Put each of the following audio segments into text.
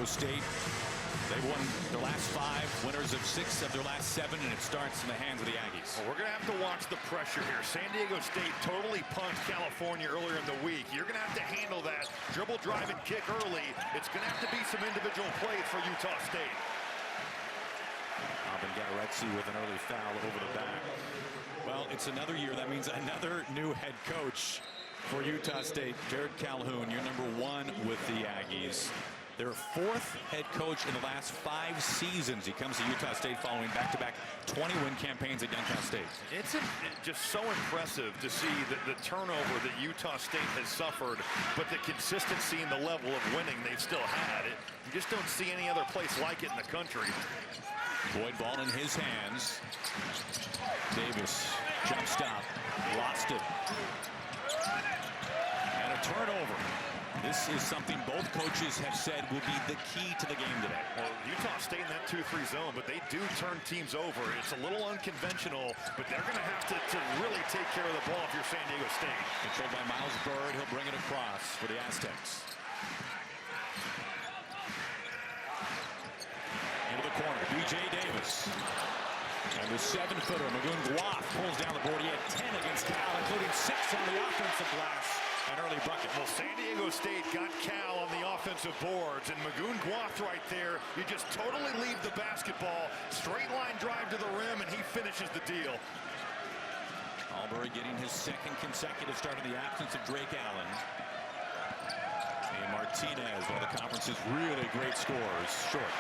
Diego State. They've won their last 5, winners of 6 of their last 7, and it starts in the hands of the Aggies. Well, we're going to have to watch the pressure here. San Diego State totally punked California earlier in the week. You're going to have to handle that dribble, drive, and kick early. It's going to have to be some individual plays for Utah State. Garetzi with an early foul over the back. Well, it's another year. That means another new head coach for Utah State. Jared Calhoun, you're #1 with the Aggies. Their 4th head coach in the last 5 seasons. He comes to Utah State following back-to-back 20-win campaigns at Youngstown State. It's just so impressive to see the turnover that Utah State has suffered, but the consistency and the level of winning they've still had. You just don't see any other place like it in the country. Boyd ball in his hands. Davis, jump stop, lost it. And a turnover. This is something both coaches have said will be the key to the game today. Well, Utah State in that 2-3 zone, but they do turn teams over. It's a little unconventional, but they're going to have to really take care of the ball if you're San Diego State. Controlled by Miles Bird. He'll bring it across for the Aztecs. Into the corner, B.J. Davis. And the 7-footer, Magoon Guaf, pulls down the board. He had 10 against Cal, including 6 on the offensive glass. An early bucket. Well, San Diego State got Cal on the offensive boards, and Magoon Guaf right there. You just totally leave the basketball. Straight line drive to the rim, and he finishes the deal. Albury getting his 2nd consecutive start in the absence of Drake Allen. And Martinez, one of the conference's really great scorers, short.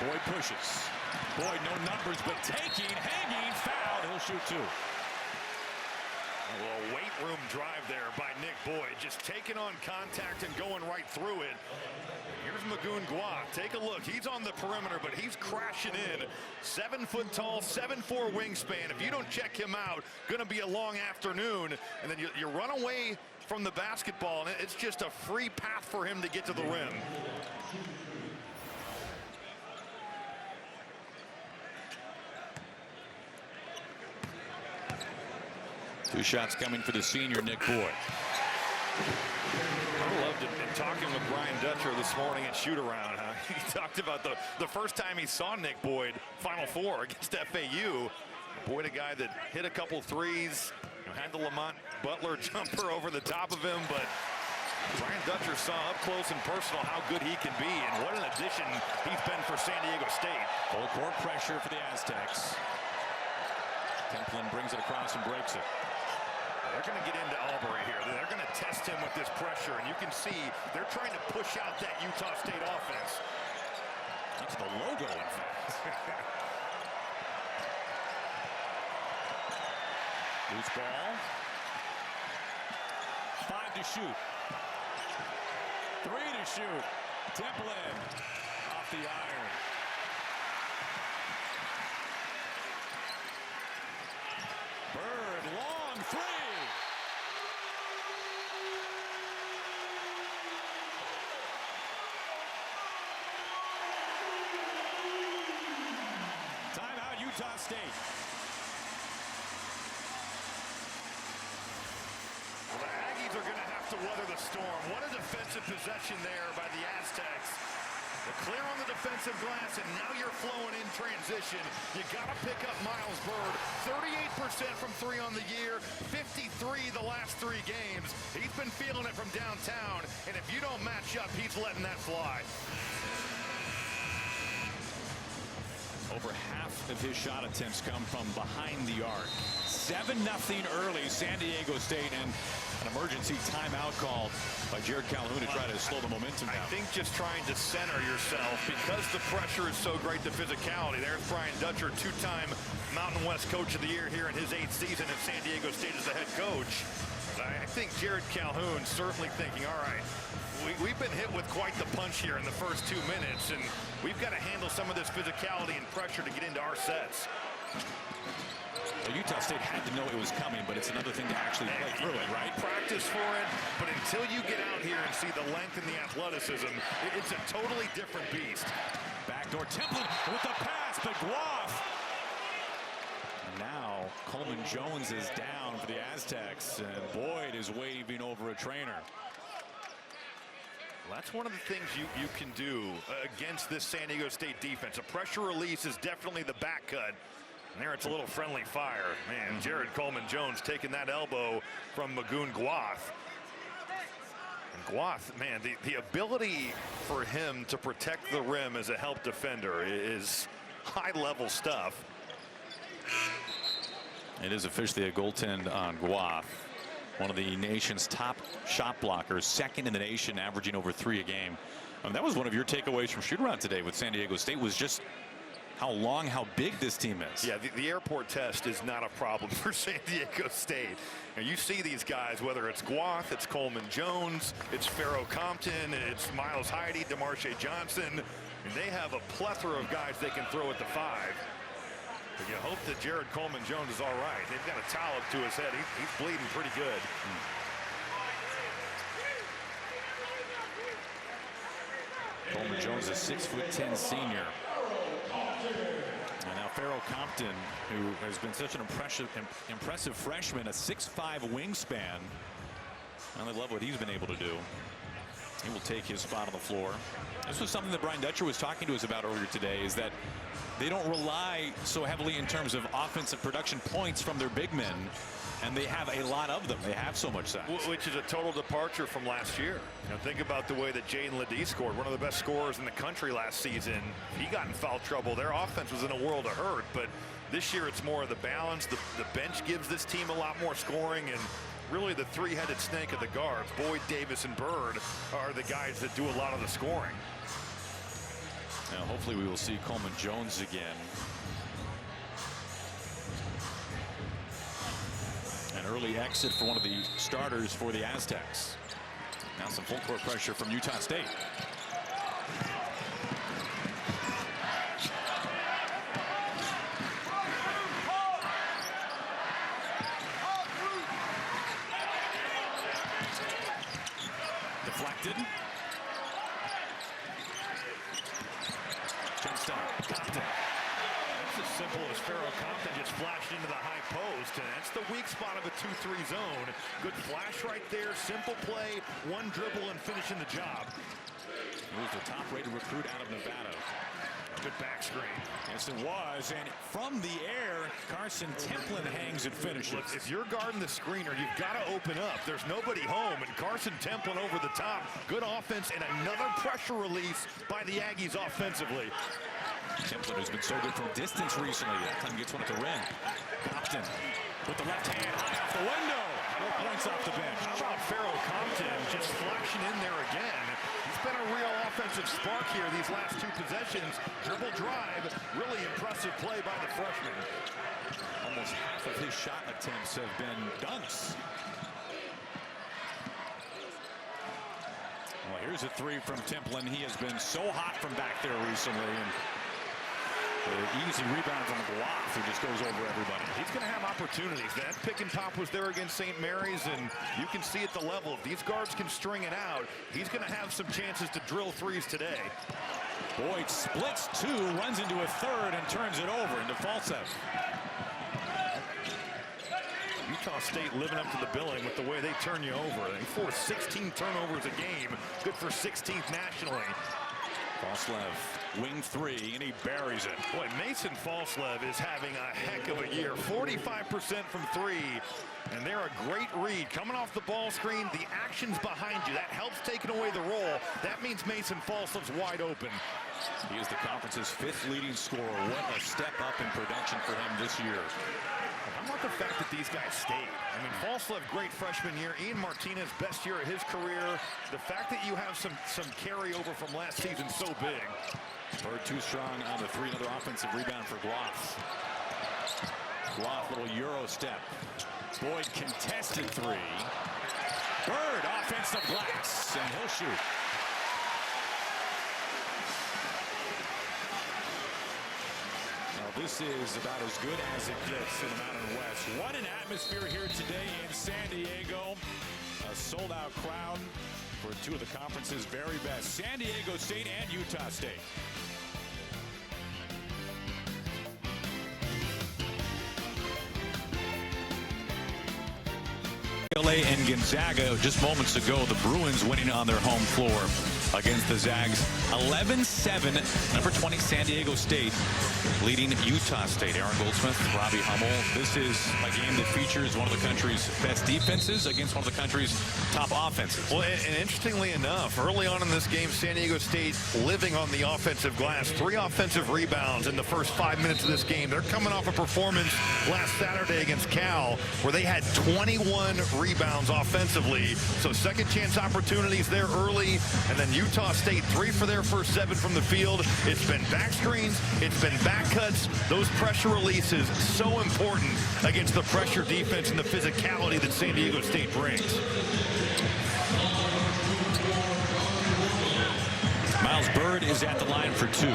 Boyd pushes. Boyd, no numbers, but taking, hanging, foul. He'll shoot 2. Well, weight room drive there by Nick Boyd, just taking on contact and going right through it. Here's Magoon Guaf. Take a look. He's on the perimeter, but he's crashing in. 7 foot tall, 7'4" wingspan. If you don't check him out, going to be a long afternoon. And then you run away from the basketball, and it's just a free path for him to get to the rim. 2 shots coming for the senior, Nick Boyd. I loved it. And talking with Brian Dutcher this morning at shoot-around, he talked about the first time he saw Nick Boyd, Final Four against FAU. Boyd, a guy that hit a couple threes, had the Lamont Butler jumper over the top of him, but Brian Dutcher saw up close and personal how good he can be, and what an addition he's been for San Diego State. Full court pressure for the Aztecs. Templin brings it across and breaks it. They're going to get into Albury here. They're going to test him with this pressure, and you can see they're trying to push out that Utah State offense. That's the logo, in fact. Loose ball. 5 to shoot. 3 to shoot. Templin off the iron. Bird, long 3. Timeout, Utah State. Well, the Aggies are going to have to weather the storm. What a defensive possession there by the Aztecs. They're clear on the defensive glass, and now you're flowing in transition. You got to pick up Miles Bird. 38% from 3 on the year, 53 the last 3 games. He's been feeling it from downtown, and if you don't match up, he's letting that fly. Over half of his shot attempts come from behind the arc. 7-0 early, San Diego State, and an emergency timeout called by Jared Calhoun to try to slow the momentum down. I think just trying to center yourself because the pressure is so great, the physicality. There's Brian Dutcher, 2-time Mountain West Coach of the Year here in his 8th season at San Diego State as the head coach. I think Jared Calhoun certainly thinking, all right, we've been hit with quite the punch here in the first 2 minutes, and we've got to handle some of this physicality and pressure to get into our sets. Well, Utah State had to know it was coming, but it's another thing to actually play through it, right? Practice for it, but until you get out here and see the length and the athleticism, it's a totally different beast. Backdoor Templin with the pass, but Guaf. Now Coleman Jones is down for the Aztecs, and Boyd is waving over a trainer. Well, that's one of the things you can do against this San Diego State defense. A pressure release is definitely the back cut. And there it's a little friendly fire. Man, Jared Coleman-Jones taking that elbow from Magoon Guath. And Guath, man, the ability for him to protect the rim as a help defender is high-level stuff. It is officially a goaltend on Guath, one of the nation's top shot blockers, second in the nation, averaging over 3 a game. And that was one of your takeaways from shoot-around today with San Diego State, was just how big this team is. Yeah, the airport test is not a problem for San Diego State. And you see these guys, whether it's Guath, it's Coleman-Jones, it's Pharaoh Compton, it's Miles Heide, DeMarshe Johnson, and they have a plethora of guys they can throw at the 5. But you hope that Jared Coleman-Jones is all right. They've got a towel up to his head. He's bleeding pretty good. Coleman-Jones, a 6'10" senior. And now Pharaoh Compton, who has been such an impressive freshman, a 6'5" wingspan. I love what he's been able to do. He will take his spot on the floor. This was something that Brian Dutcher was talking to us about earlier today, is that they don't rely so heavily in terms of offensive production points from their big men, and they have a lot of them. They have so much size. Which is a total departure from last year. Think about the way that Jaden Ledee scored, one of the best scorers in the country last season. He got in foul trouble. Their offense was in a world of hurt, but this year it's more of the balance. The bench gives this team a lot more scoring, and really the three-headed snake of the guards, Boyd, Davis, and Bird, are the guys that do a lot of the scoring. Now, hopefully we will see Coleman-Jones again. An early exit for one of the starters for the Aztecs. Now some full court pressure from Utah State. Deflected. Jump stop. Compton. It's as simple as Pharaoh Compton just flashed into the high post, and that's the weak spot of a 2-3 zone. Good flash right there, simple play, one dribble and finishing the job. He was the top-rated recruit out of Nevada. Good back screen. Yes, it was, and from the air, Carson Templin hangs and finishes. Look, if you're guarding the screener, you've got to open up. There's nobody home, and Carson Templin over the top. Good offense and another pressure release by the Aggies offensively. Templin has been so good from distance recently. That time gets one at the rim. Compton with the left hand high off the window. 4 points off the bench. How about Pharaoh Compton just flashing in there again? He's been a real offensive spark here these last 2 possessions. Dribble drive, really impressive play by the freshman. Almost half of his shot attempts have been dunks. Well, here's a 3 from Templin. He has been so hot from back there recently. And an easy rebound from Guath, who just goes over everybody. He's going to have opportunities. That pick and pop was there against St. Mary's, and you can see at the level, if these guards can string it out, he's going to have some chances to drill threes today. Boyd splits 2, runs into a third, and turns it over into Falsev. Utah State living up to the billing with the way they turn you over. They force 16 turnovers a game, good for 16th nationally. Falsev, wing 3, and he buries it. Boy, Mason Falsev is having a heck of a year. 45% from 3, and they're a great read. Coming off the ball screen, the action's behind you. That helps taking away the roll. That means Mason Falsev's wide open. He is the conference's 5th leading scorer. What a step up in production for him this year. How about the fact that these guys stayed? I mean, Falsev, great freshman year. Ian Martinez, best year of his career. The fact that you have some carryover from last season so big. Bird too strong on the 3. Another offensive rebound for Guath. Guath, little Euro step. Boyd contested 3. Bird, offensive glass, and he'll shoot. This is about as good as it gets in the Mountain West. What an atmosphere here today in San Diego. A sold-out crowd for 2 of the conference's very best, San Diego State and Utah State. UCLA and Gonzaga just moments ago. The Bruins winning on their home floor against the Zags. 11-7. Number 20, San Diego State leading Utah State. Aaron Goldsmith, Robbie Hummel. This is a game that features one of the country's best defenses against one of the country's top offenses. Well, and interestingly enough, early on in this game, San Diego State living on the offensive glass. 3 offensive rebounds in the first 5 minutes of this game. They're coming off a performance last Saturday against Cal where they had 21 rebounds offensively. So second chance opportunities there early. And then Utah State 3 for their first 7 from the field. It's been back screens. It's been back cuts. Those pressure releases so important against the pressure defense and the physicality that San Diego State brings. Miles Bird is at the line for 2.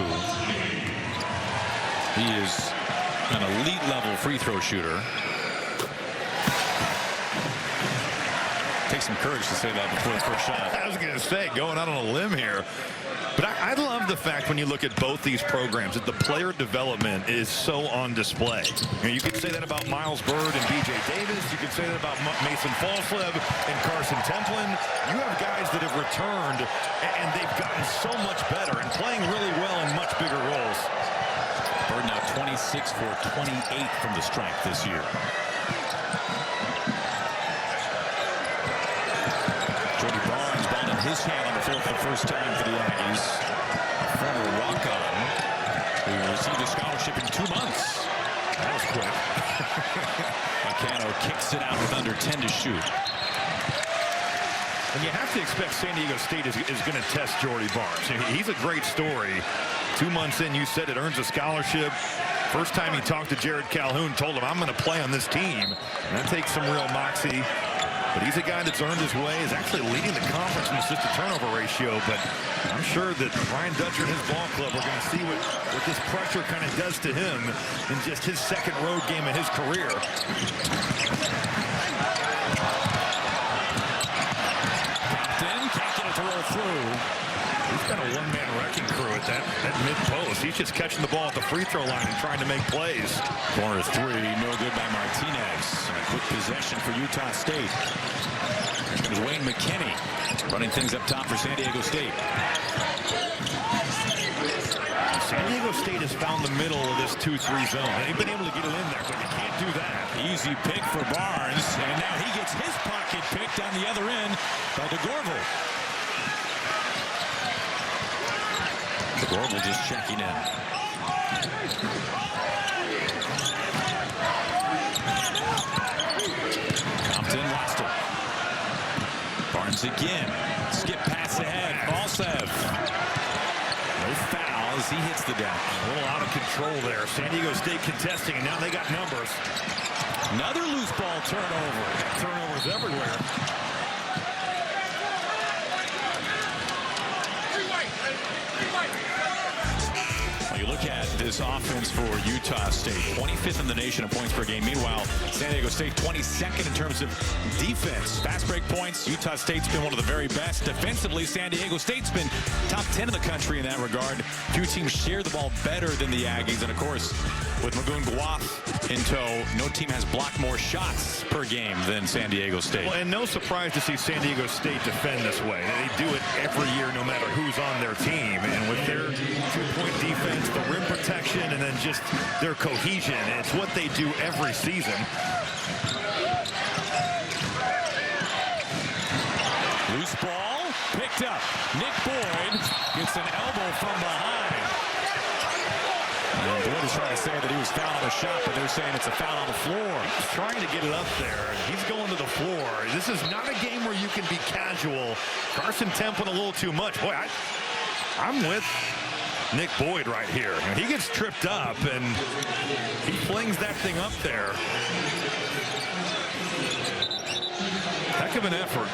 He is an elite level free throw shooter. Takes some courage to say that before the first shot. I was going to say, going out on a limb here. But I love the fact when you look at both these programs that the player development is so on display. You could say that about Miles Bird and B.J. Davis. You could say that about Mason Falslev and Carson Templin. You have guys that have returned, and they've gotten so much better and playing really well in much bigger roles. Bird now 26 for 28 from the stripe this year. Jody Barnes ball in his hand on the floor for the first time for the Aggies. A former walk-on who received a scholarship in 2 months. That was quick. Meccano kicks it out with under 10 to shoot. And you have to expect San Diego State is going to test Jody Barnes. He's a great story. 2 months in, you said it, earns a scholarship. First time he talked to Jared Calhoun, told him, I'm going to play on this team. And that takes some real moxie. But he's a guy that's earned his way, is actually leading the conference in assist to turnover ratio. But I'm sure that Brian Dutcher and his ball club are going to see what this pressure kind of does to him in just his second road game in his career. Can't get it to roll through. He's got a one-man wrecking crew at that mid-post. He's just catching the ball at the free throw line and trying to make plays. Corner 3, no good by Martinez. And a quick possession for Utah State. Here comes Wayne McKinney running things up top for San Diego State. San Diego State has found the middle of this 2-3 zone. They've been able to get it in there, but they can't do that. Easy pick for Barnes, and now he gets his pocket picked on the other end by DeGorval. DeGorval just checking in. Compton lost it. Barnes again. Skip pass ahead. Falsev. No foul as he hits the deck. A little out of control there. San Diego State contesting, and now they got numbers. Another loose ball turnover. Turnovers everywhere. You look at this offense for Utah State, 25th in the nation in points per game. Meanwhile, San Diego State 22nd in terms of defense. Fast break points, Utah State's been one of the very best. Defensively, San Diego State's been top 10 in the country in that regard. Few teams share the ball better than the Aggies. And of course, with Magoon Guaf in tow, no team has blocked more shots per game than San Diego State. Well, and no surprise to see San Diego State defend this way. They do it every year no matter who's on their team. And with their two-point defense, the rim protection, and then just their cohesion, it's what they do every season. Loose ball, picked up. Nick Boyd gets an elbow from behind. And Boyd is trying to say that he was fouled on the shot, but they're saying it's a foul on the floor. He's trying to get it up there. He's going to the floor. This is not a game where you can be casual. Carson Templin a little too much. Boy, I'm with Nick Boyd right here. He gets tripped up, and he flings that thing up there. Heck of an effort.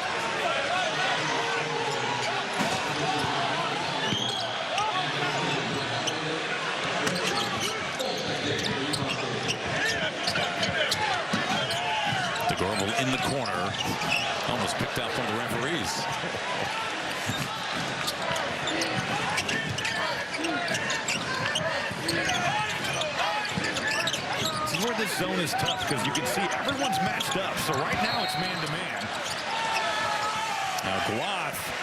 DeGorval in the corner. Almost picked up from the referees. This is where this zone is tough because you can see everyone's matched up. So right now it's man-to-man.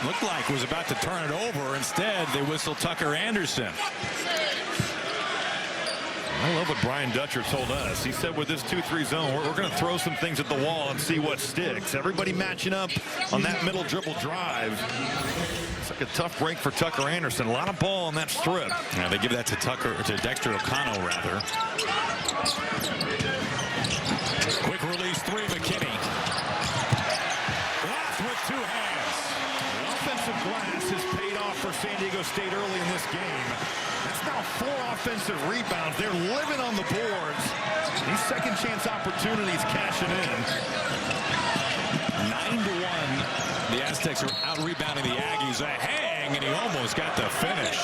looked like was about to turn it over. Instead, they whistle Tucker Anderson. I love what Brian Dutcher told us. He said with this 2-3 zone, we're going to throw some things at the wall and see what sticks. Everybody matching up on that middle dribble drive. It's like a tough break for Tucker Anderson. A lot of ball on that strip. Yeah, they give that to Dexter O'Connell, rather. Quick release three, McKinney. Blocked with two hands. The offensive glass has paid off for San Diego State early in this game. That's now 4 offensive rebounds. They're living on the boards. These second chance opportunities cashing in. 9-1. The Aztecs are out rebounding the Aggies. A hang, and he almost got the finish.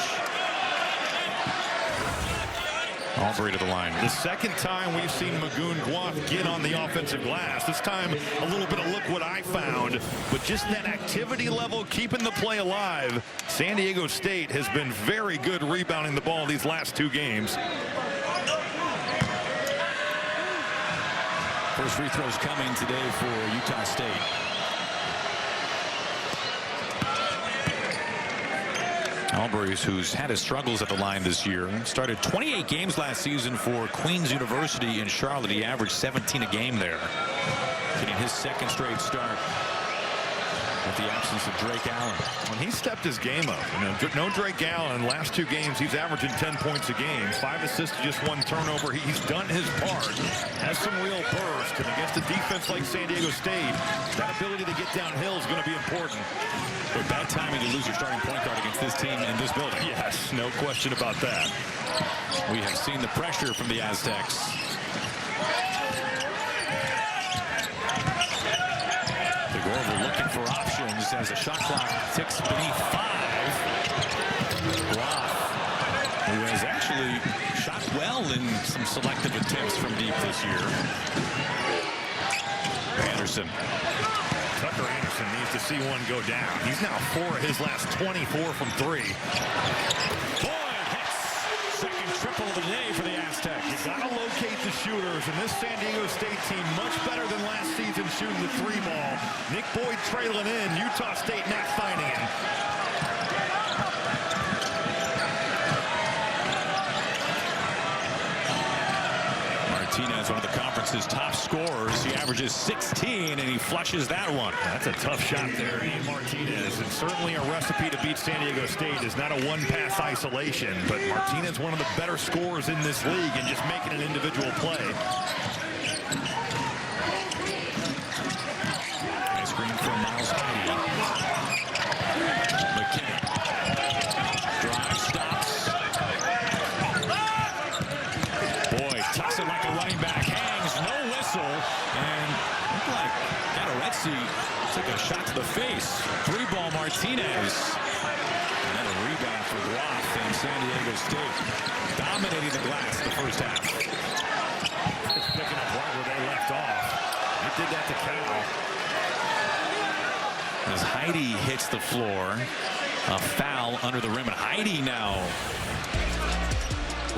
Aubrey to the line. The second time we've seen Magoon Guath get on the offensive glass. This time a little bit of look what I found. But just that activity level, keeping the play alive. San Diego State has been very good rebounding the ball these last 2 games. First free throws coming today for Utah State. Albury, who's had his struggles at the line this year, started 28 games last season for Queens University in Charlotte. He averaged 17 a game there, getting his second straight start with the absence of Drake Allen. When he stepped his game up, no Drake Allen. Last 2 games, he's averaging 10 points a game, 5 assists, just 1 turnover. He's done his part, has some real burst, and against a defense like San Diego State, that ability to get downhill is going to be important. But bad timing to lose your starting point guard against this team in this building. Yes, no question about that. We have seen the pressure from the Aztecs. DeGorval looking for options as the shot clock ticks beneath 5. Guath, who has actually shot well in some selective attempts from deep this year. Anderson. Tucker Anderson needs to see one go down. He's now 4 of his last 24 from 3. Boyd hits. Second triple of the day for the Aztecs. You got to locate the shooters, and this San Diego State team much better than last season shooting the 3 ball. Nick Boyd trailing in. Utah State not finding him. Martinez, one of the conference's top scorers. He averages 16, and he flushes that one. That's a tough shot there, Ian Martinez. And certainly a recipe to beat San Diego State is not a one-pass isolation, but Martinez, one of the better scorers in this league, and just making an individual play. Nice screen from Miles Heide. McKinney. Drive, stops. Boy, tucks it like a running back. Hangs, no whistle. And looked like Gatorezzi took a shot to the face. 3-ball Martinez. Another rebound for Guath and San Diego State. Dominating the glass the first half. Just picking up right where they left off. He did that to Cal. As Heide hits the floor, a foul under the rim, and Heide now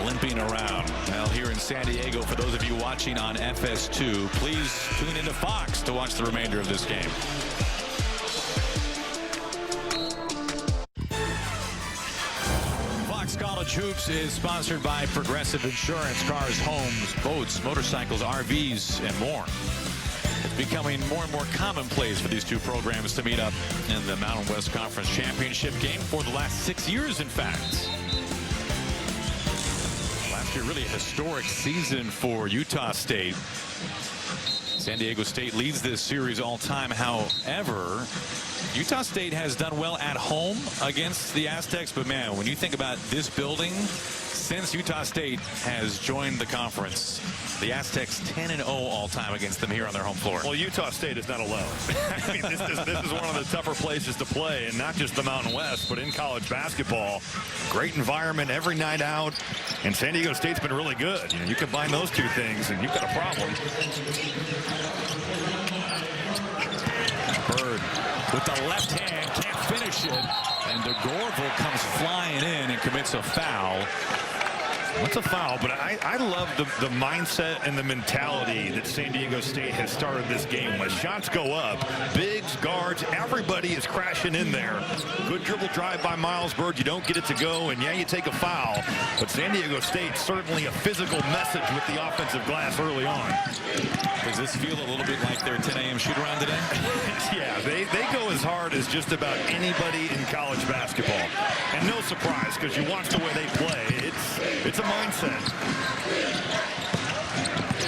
limping around. Well, here in San Diego, for those of you watching on FS2, please tune into Fox to watch the remainder of this game. Fox College Hoops is sponsored by Progressive Insurance. Cars, homes, boats, motorcycles, RVs, and more. It's becoming more and more commonplace for these 2 programs to meet up in the Mountain West Conference Championship game for the last 6 years, in fact. Last year, really a historic season for Utah State. San Diego State leads this series all time. However, Utah State has done well at home against the Aztecs, but man, when you think about this building, since Utah State has joined the conference, the Aztecs 10-0 all time against them here on their home floor. Well, Utah State is not alone. I mean, this is one of the tougher places to play, and not just the Mountain West, but in college basketball. Great environment every night out, and San Diego State's been really good. You combine those 2 things, and you've got a problem. Bird with the left hand, can't finish it, and DeGorval comes flying in and commits a foul. That's a foul, but I love the mindset and the mentality that San Diego State has started this game with. Shots go up, bigs, guards, everybody is crashing in there. Good dribble drive by Miles Byrd. You don't get it to go, and yeah, you take a foul. But San Diego State certainly a physical message with the offensive glass early on. Does this feel a little bit like their 10 a.m. shoot-around today? Yeah, they go as hard as just about anybody in college basketball. And no surprise, because you watch the way they play. It's a mindset.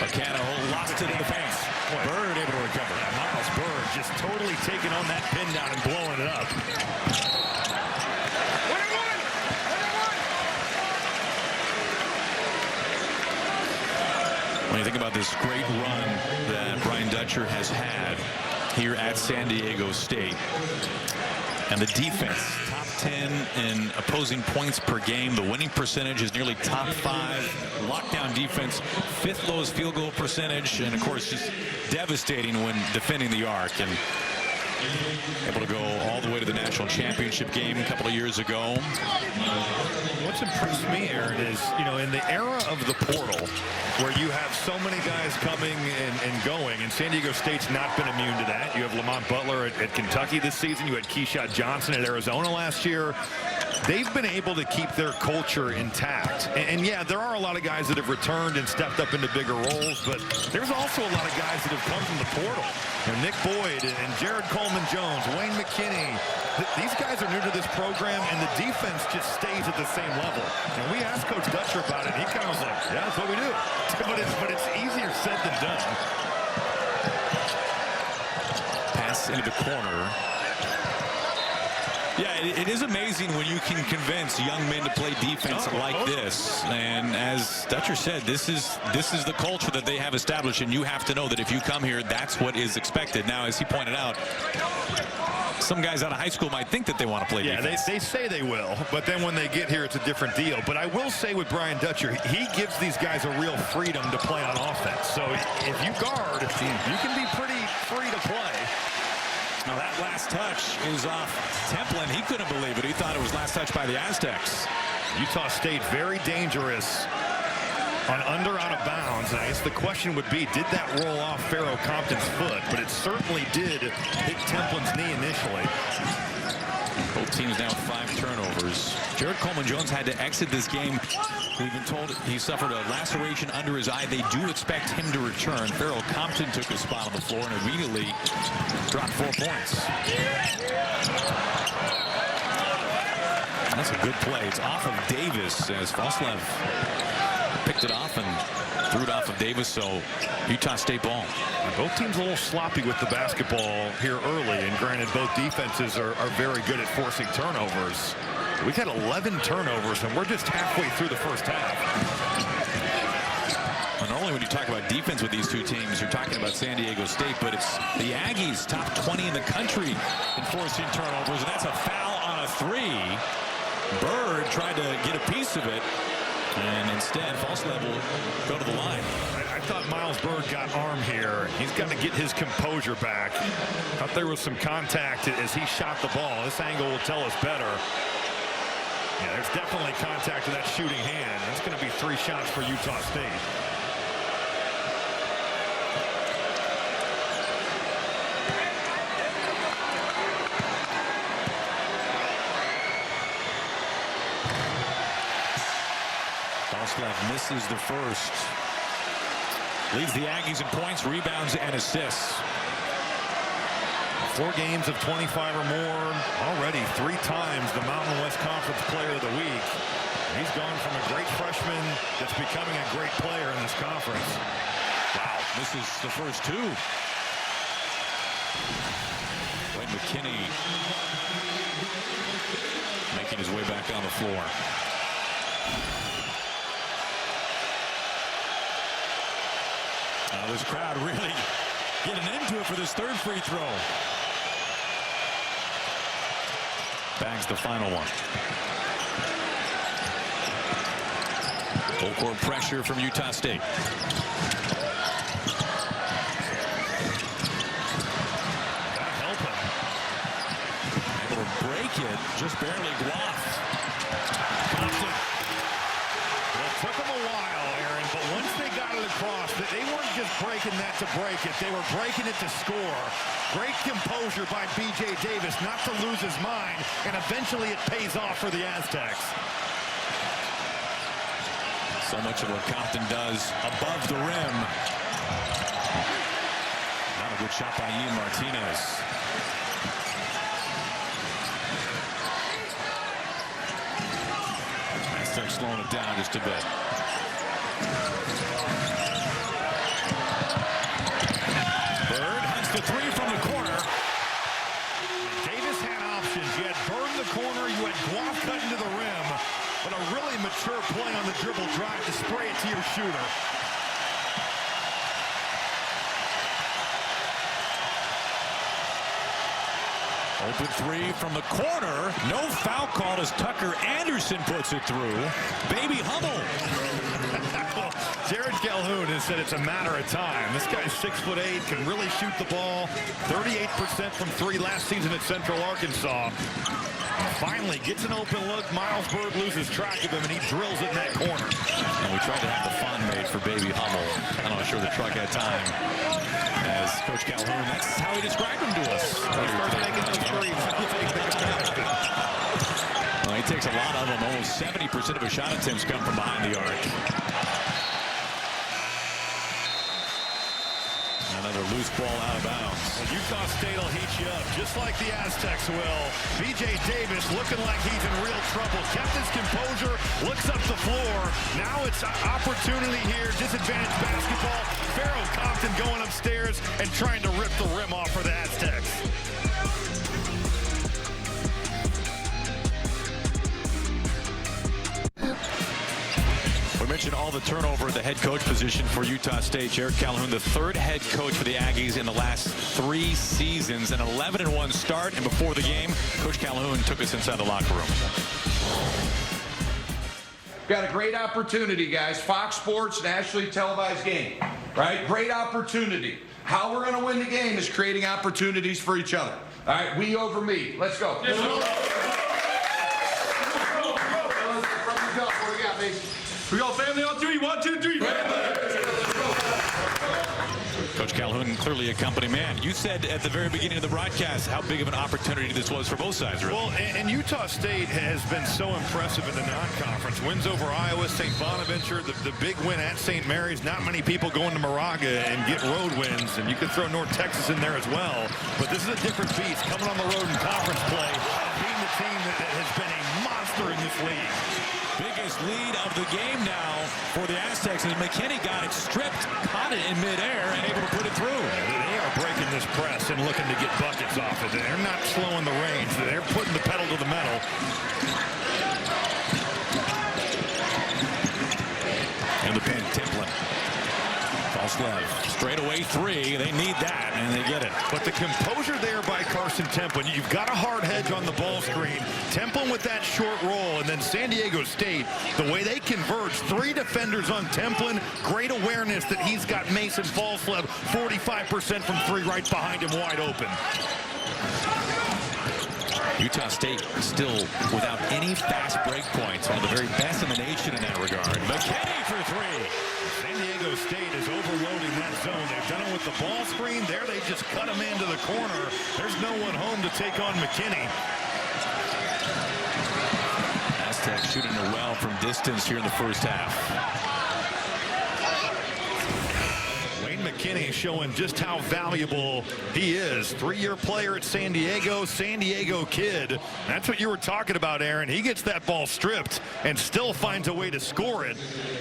Bacano lost it in the paint. Byrd able to recover. Miles Byrd just totally taking on that pin down and blowing it up. When you think about this great run that Brian Dutcher has had here at San Diego State, and the defense, top 10 in opposing points per game. The winning percentage is nearly top 5. Lockdown defense, 5th lowest field goal percentage, and of course just devastating when defending the arc. And able to go all the way to the national championship game a couple of years ago. What's impressed me, Aaron, is, you know, in the era of the portal, where you have so many guys coming and going, and San Diego State's not been immune to that. You have Lamont Butler at Kentucky this season. You had Keyshawn Johnson at Arizona last year. They've been able to keep their culture intact. And yeah, there are a lot of guys that have returned and stepped up into bigger roles, but there's also a lot of guys that have come from the portal. You know, Nick Boyd and Jared Coleman-Jones, Wayne McKinney. These guys are new to this program, and the defense just stays at the same level. And we asked Coach Dutcher about it, and he kind of was like, yeah, that's what we do. But it's easier said than done. Pass into the corner. Yeah, it is amazing when you can convince young men to play defense like this. And as Dutcher said, this is the culture that they have established, and you have to know that if you come here, that's what is expected. Now, as he pointed out, some guys out of high school might think that they want to play defense. Yeah, they say they will, but then when they get here, it's a different deal. But I will say with Brian Dutcher, he gives these guys a real freedom to play on offense. So if you guard, you can be pretty free to play. Now that last touch is off Templin. He couldn't believe it. He thought it was last touch by the Aztecs. Utah State very dangerous on under out of bounds. And I guess the question would be, did that roll off Pharaoh Compton's foot? But it certainly did hit Templin's knee initially. Both teams now with 5 turnovers. Jared Coleman-Jones had to exit this game. We've been told he suffered a laceration under his eye. They do expect him to return. Pharaoh Compton took his spot on the floor and immediately dropped 4 points. That's a good play. It's off of Davis as Foslev picked it off and threw it off of Davis, so Utah State ball. And both teams a little sloppy with the basketball here early, and granted both defenses are very good at forcing turnovers. We've had 11 turnovers, and we're just halfway through the first half. And normally when you talk about defense with these two teams, you're talking about San Diego State, but it's the Aggies top 20 in the country in forcing turnovers, and that's a foul on a 3. Byrd tried to get a piece of it, and instead Foslev will go to the line. I thought Miles Byrd got arm here. He's got to get his composure back. Thought there was some contact as he shot the ball. This angle will tell us better. Yeah, there's definitely contact with that shooting hand. That's going to be 3 shots for Utah State. Foslev misses the first. Leads the Aggies in points, rebounds, and assists. 4 games of 25 or more. Already 3 times the Mountain West Conference Player of the Week. He's gone from a great freshman that's becoming a great player in this conference. Wow, this is the first 2. Wayne McKinney making his way back on the floor. This crowd really getting into it for this 3rd free throw. Bags the final one. Full court pressure from Utah State. Gotta help him. Able to break it, just barely Guaf. Compton. took them a while, Aaron, but once they got it across, they weren't just breaking that to break it. They were breaking it to score. Great composure by B.J. Davis not to lose his mind, and eventually it pays off for the Aztecs. So much of what Compton does above the rim. Not a good shot by Ian Martinez. Aztecs slowing it down just a bit. Bird hunts the three from the corner. Davis had options. You had Bird in the corner. You had Guaf cutting to the rim. But a really mature play on the dribble drive to spray it to your shooter. Open three from the corner. No foul call as Tucker Anderson puts it through. Baby Hummel. Jared Calhoun has said it's a matter of time. This guy's 6'8", can really shoot the ball. 38% from three last season at Central Arkansas. Finally gets an open look. Miles Bird loses track of him, and he drills it in that corner. And we tried to have the fun made for Baby Hummel. I'm not sure the truck had time. As Coach Calhoun, that's how he described him to us. He starts making those threes. Well, he takes a lot of them. Almost 70% of his shot attempts come from behind the arc. Another loose ball out of bounds. Well, Utah State will heat you up, just like the Aztecs will. B.J. Davis looking like he's in real trouble. Kept his composure, looks up the floor. Now it's an opportunity here, disadvantage basketball. Pharaoh Compton going upstairs and trying to rip the rim off for the Aztecs. We mentioned all the turnover at the head coach position for Utah State. Jared Calhoun, the third head coach for the Aggies in the last 3 seasons. An 11-1 start, and before the game, Coach Calhoun took us inside the locker room. Got a great opportunity, guys. Fox Sports, nationally televised game, right? Great opportunity. How we're going to win the game is creating opportunities for each other. All right, we over me. Let's go. Yes, We got family on 3. 1, 2, 3. Coach Calhoun, clearly a company man. You said at the very beginning of the broadcast how big of an opportunity this was for both sides, really. Well, and Utah State has been so impressive in the non-conference. Wins over Iowa, St. Bonaventure, the big win at St. Mary's. Not many people go into Moraga and get road wins, and you could throw North Texas in there as well. But this is a different beast coming on the road in conference play, being the team that has been a monster in this league. Biggest lead of the game now for the Aztecs, and McKinney got it stripped, caught it in midair, and able to put it through. They are breaking this press and looking to get buckets off of it. They're not slowing the range. They're putting the pedal to the metal. In the pin, Templin. False left. Straightaway three. They need that, and they get it. But the composure there by Carson Templin. You've got a hard hedge on the ball screen. Templin with that short roll, and then San Diego State, the way they converge. 3 defenders on Templin. Great awareness that he's got Mason Falsleb 45% from 3 right behind him wide open. Utah State still without any fast break points. One of the very best in the nation in that regard. McKinney for 3. San Diego State is overloading that zone. They've done it with the ball screen. There they just cut him into the corner. There's no one home to take on McKinney. Aztecs shooting it well from distance here in the first half. McKinney showing just how valuable he is. 3-year player at San Diego kid. That's what you were talking about, Aaron. He gets that ball stripped and still finds a way to score it.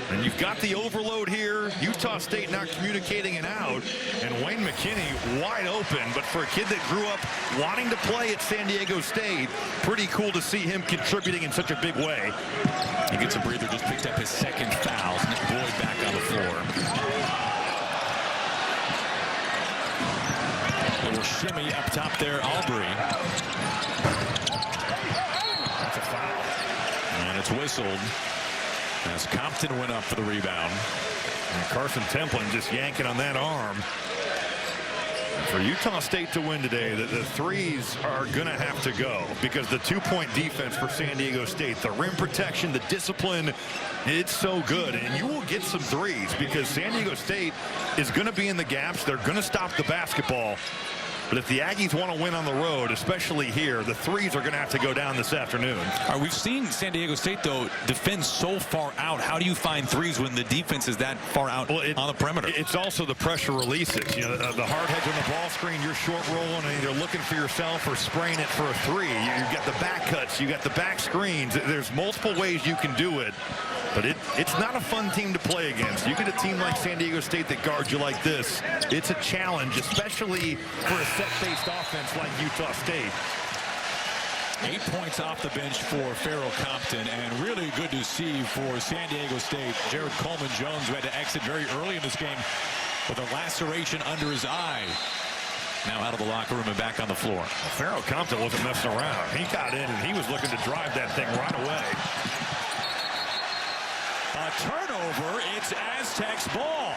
And you've got the overload here. Utah State not communicating it out. And Wayne McKinney wide open. But for a kid that grew up wanting to play at San Diego State, pretty cool to see him contributing in such a big way. He gets a breather, just picked up his second foul. Nick Boyd back on the floor. Little shimmy up top there, Aubrey. That's a foul. And it's whistled as Compton went up for the rebound. And Carson Templin just yanking on that arm. For Utah State to win today, the threes are going to have to go because the two-point defense for San Diego State, the rim protection, the discipline, it's so good. And you will get some threes because San Diego State is going to be in the gaps. They're going to stop the basketball. But if the Aggies want to win on the road, especially here, the threes are going to have to go down this afternoon. We've seen San Diego State, though, defend so far out. How do you find threes when the defense is that far out on the perimeter? It's also the pressure releases. You know, the hard hedge on the ball screen, you're short rolling and either looking for yourself or spraying it for a three. You've got the back cuts, you got the back screens. There's multiple ways you can do it. But it's not a fun team to play against. You get a team like San Diego State that guards you like this. It's a challenge, especially for a set-based offense like Utah State. 8 points off the bench for Farrell Compton, and really good to see for San Diego State. Jared Coleman-Jones, who had to exit very early in this game with a laceration under his eye. Now out of the locker room and back on the floor. Well, Farrell Compton wasn't messing around. He got in, and he was looking to drive that thing right away. A turnover, it's Aztecs ball.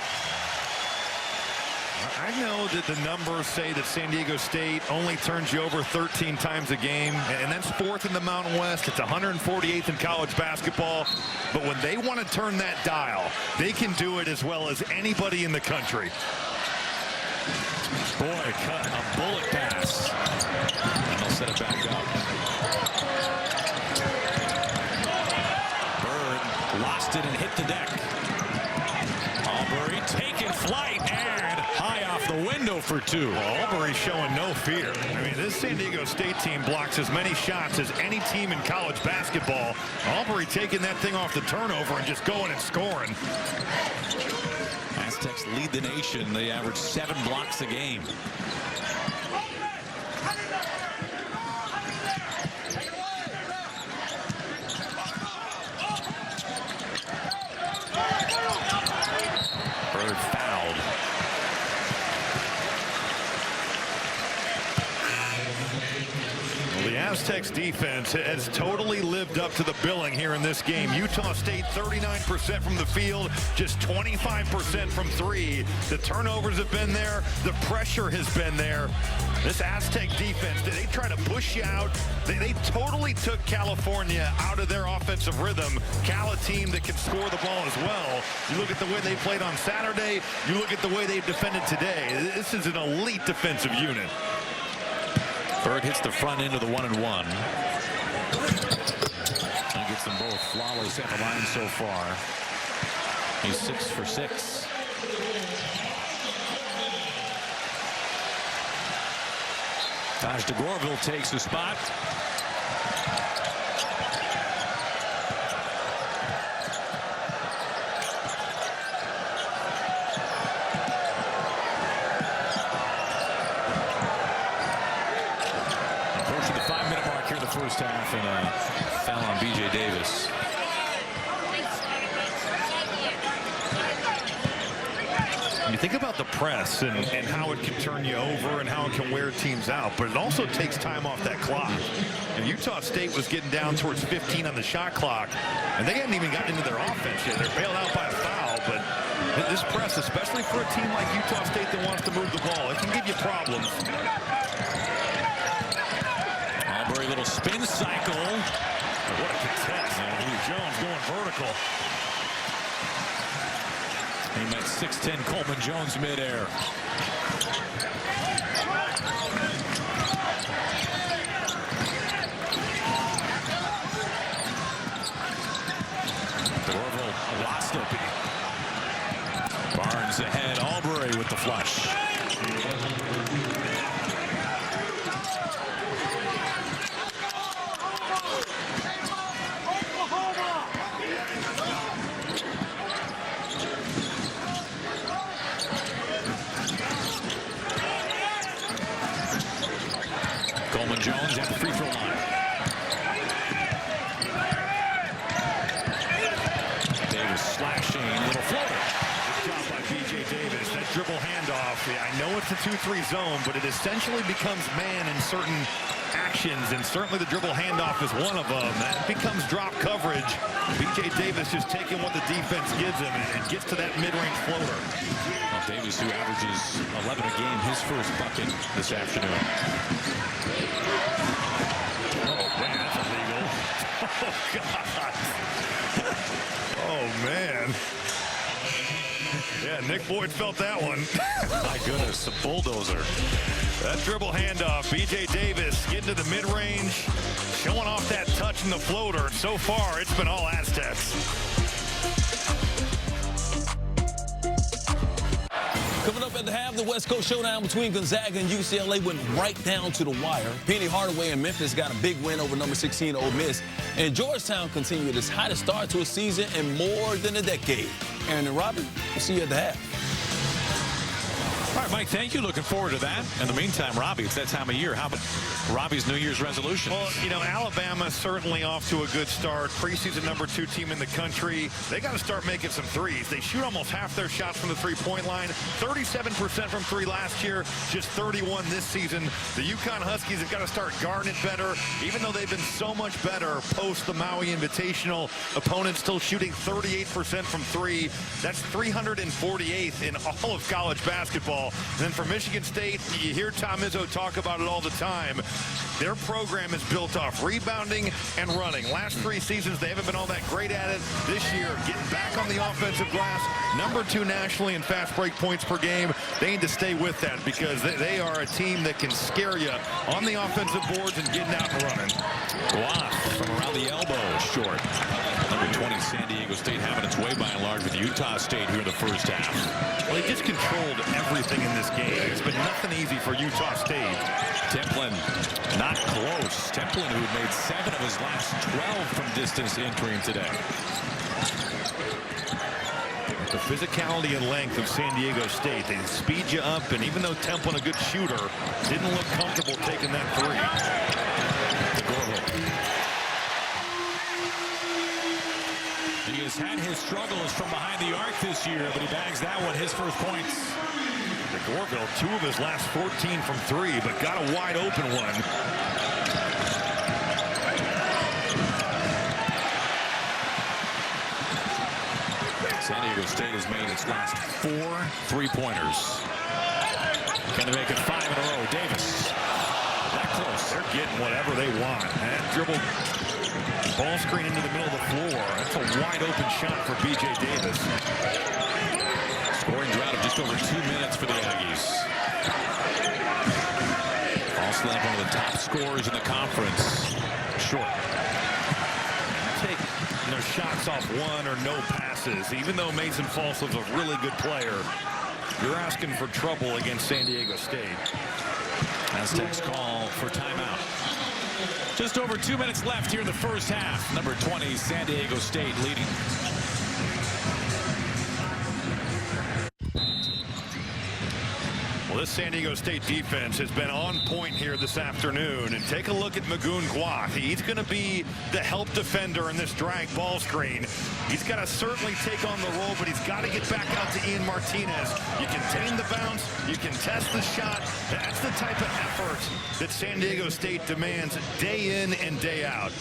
I know that the numbers say that San Diego State only turns you over 13 times a game, and that's 4th in the Mountain West. It's 148th in college basketball. But when they want to turn that dial, they can do it as well as anybody in the country. Boy, cut a bullet pass. And they'll set it back up. Bird lost it and hit the deck. Albury taking flight and high off the window for two. Well, Albury showing no fear. I mean, this San Diego State team blocks as many shots as any team in college basketball. Albury taking that thing off the turnover and just going and scoring. Aztecs lead the nation. They average 7 blocks a game. Bird fouled. Well, the Aztecs defense has totally lived up to the billing here in this game. Utah State 39% from the field, just 25% from three. The turnovers have been there. The pressure has been there. This Aztec defense, they try to push you out. They totally took California out of their offensive rhythm. Cal, a team that can score the ball as well. You look at the way they played on Saturday. You look at the way they've defended today. This is an elite defensive unit. Bird hits the front end of the 1-and-1. He gets them both flawless at the line so far. He's 6 for 6. Taj DeGorville takes the spot. Approaching the 5-minute mark here in the first half, and a foul on B.J. Davis. You think about the press and how it can turn you over and how it can wear teams out, but it also takes time off that clock. And Utah State was getting down towards 15 on the shot clock, and they hadn't even gotten into their offense yet. They're bailed out by a foul, but this press, especially for a team like Utah State that wants to move the ball, it can give you problems. Albury, little spin cycle. What a contest. Jones going vertical. He met 6'10" Coleman-Jones midair. DeGorville lost it. Barnes ahead. Albury with the flush. Coleman-Jones at the free throw line. Davis slashing, little floater. Good job by B.J. Davis. That dribble handoff handoff. I know it's a 2-3 zone, but it essentially becomes man in certain actions, and certainly the dribble handoff is one of them. That becomes drop coverage. B.J. Davis just taking what the defense gives him and gets to that mid-range floater. Well, Davis, who averages 11 a game, his first bucket this afternoon. Oh, man, that's illegal. Oh, God. Oh, man. Yeah, Nick Boyd felt that one. My goodness, a bulldozer. That dribble handoff, B.J. Davis getting to the mid-range, showing off that touch in the floater. So far, it's been all Aztecs. Coming up at the half, the West Coast showdown between Gonzaga and UCLA went right down to the wire. Penny Hardaway and Memphis got a big win over number 16 Ole Miss. And Georgetown continued its hottest start to a season in more than a decade. Aaron and Robin, we'll see you at the half. All right, Mike, thank you. Looking forward to that. In the meantime, Robbie, it's that time of year. How about Robbie's New Year's resolution? Well, you know, Alabama certainly off to a good start. Preseason #2 team in the country. They got to start making some threes. They shoot almost half their shots from the three-point line. 37% from three last year, just 31 this season. The UConn Huskies have got to start guarding it better, even though they've been so much better post the Maui Invitational. Opponents still shooting 38% from three. That's 348th in all of college basketball. And then for Michigan State, you hear Tom Izzo talk about it all the time. Their program is built off rebounding and running. Last 3 seasons, they haven't been all that great at it. This year, getting back on the offensive glass, #2 nationally in fast break points per game. They need to stay with that because they are a team that can scare you on the offensive boards and getting out and running. Waff from around the elbow, short. Number 20, San Diego State having its way by and large with Utah State here in the first half. Well, he just controlled everything in this game. It's been nothing easy for Utah State. Templin not close. Templin, who made 7 of his last 12 from distance entering today. The physicality and length of San Diego State. They speed you up, and even though Templin, a good shooter, didn't look comfortable taking that three. He has had his struggles from behind the arc this year, but he bags that one, his first points. Gorville, 2 of his last 14 from three, but got a wide open one. San Diego State has made its last 4 3-pointers. Can they make it 5 in a row? Davis. That close. They're getting whatever they want. That dribble ball screen into the middle of the floor. That's a wide open shot for B.J. Davis. Scoring drought of just over 2 minutes for the Aggies. Also one of the top scorers in the conference. Short. Take shots off one or no passes. Even though Mason Falso's a really good player, you're asking for trouble against San Diego State. Aztecs call for timeout. Just over 2 minutes left here in the first half. Number 20, San Diego State leading. Well, this San Diego State defense has been on point here this afternoon. And take a look at Magoon Guath. He's going to be the help defender in this drag ball screen. He's got to certainly take on the role, but he's got to get back out to Ian Martinez. You contain the bounce. You can test the shot. That's the type of effort that San Diego State demands day in and day out.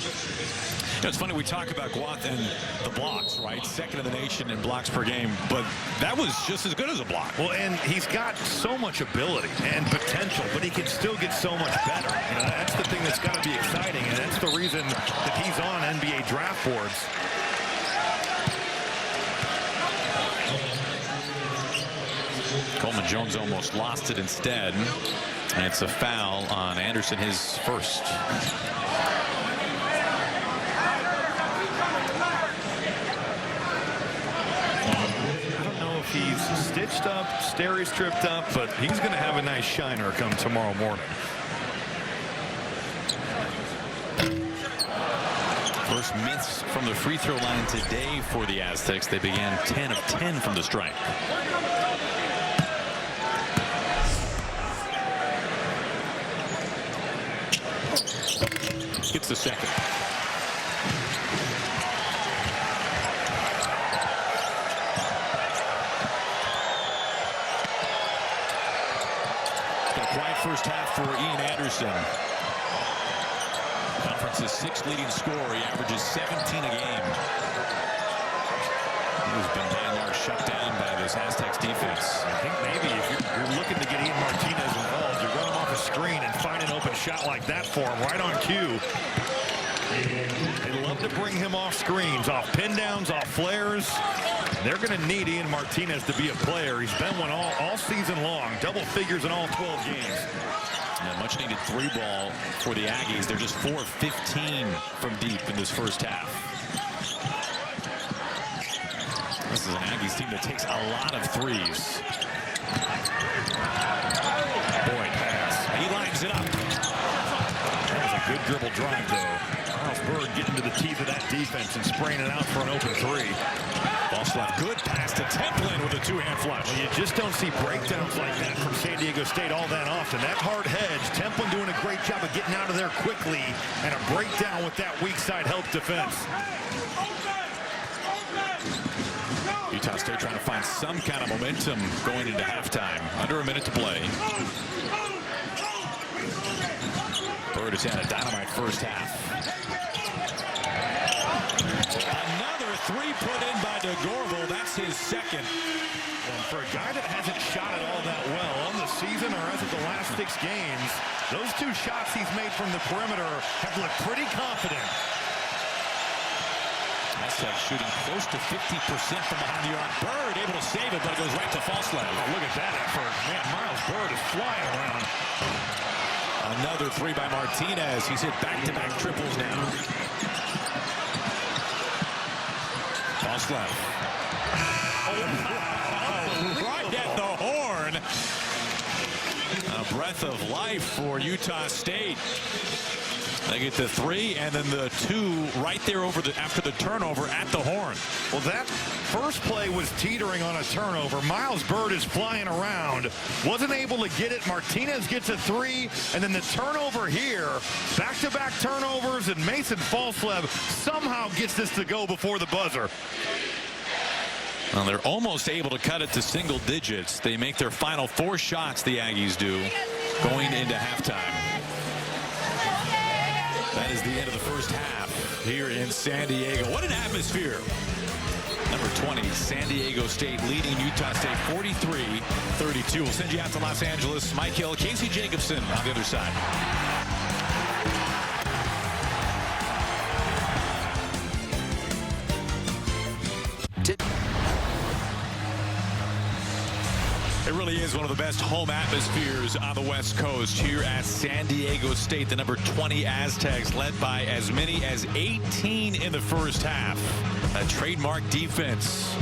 You know, it's funny, we talk about Guath and the blocks, right? 2nd in the nation in blocks per game, but that was just as good as a block. Well, and he's got so much ability and potential, but he can still get so much better. You know, that's the thing that's got to be exciting, and that's the reason that he's on NBA draft boards. Coleman Jones almost lost it instead, and it's a foul on Anderson, his first. He's stitched up, steri stripped up, but he's going to have a nice shiner come tomorrow morning. First miss from the free throw line today for the Aztecs. They began 10 of 10 from the stripe. Gets the second. for Ian Anderson. Conference's 6th leading scorer. He averages 17 a game. He's been by and large shut down by this Aztecs defense. I think maybe if you're looking to get Ian Martinez involved, you're running off a screen and find an open shot like that for him right on cue. They love to bring him off screens, off pin downs, off flares. They're going to need Ian Martinez to be a player. He's been one all season long, double figures in all 12 games. A much needed 3-ball for the Aggies. They're just 4 of 15 from deep in this first half. This is an Aggies team that takes a lot of threes. Boy, pass. He lines it up. That was a good dribble drive, though. Miles Bird getting to the teeth of that defense and spraying it out for an open 3. Ball's left. Good pass to Templin with a 2-hand flush. Well, you just don't see breakdowns like that from San Diego State all that often. That hard hedge, Templin doing a great job of getting out of there quickly, and a breakdown with that weak side help defense. Utah State trying to find some kind of momentum going into halftime. Under a minute to play. Bird has had a dynamite first half. Another 3 put in by DeGorval. That's his second. And for a guy that hasn't shot it all that well on the season or as of the last 6 games, those 2 shots he's made from the perimeter have looked pretty confident. Aztecs shooting close to 50% from behind the arc. Bird able to save it, but it goes right to Falslev. Oh, look at that effort. Man, Miles Bird is flying around. Another 3 by Martinez. He's hit back-to-back triples now. Falslev. Right at the horn. A breath of life for Utah State. They get the 3 and then the 2 right there after the turnover at the horn. Well, that first play was teetering on a turnover. Miles Bird is flying around. Wasn't able to get it. Martinez gets a 3, and then the turnover here. Back-to-back turnovers, and Mason Falslev somehow gets this to go before the buzzer. Well, they're almost able to cut it to single digits. They make their final 4 shots, the Aggies do, going into halftime. That is the end of the first half here in San Diego. What an atmosphere. Number 20, San Diego State leading Utah State 43-32. We'll send you out to Los Angeles. Mike Hill, Casey Jacobson on the other side. It really is one of the best home atmospheres on the West Coast here at San Diego State. The number 20 Aztecs led by as many as 18 in the first half. A trademark defense.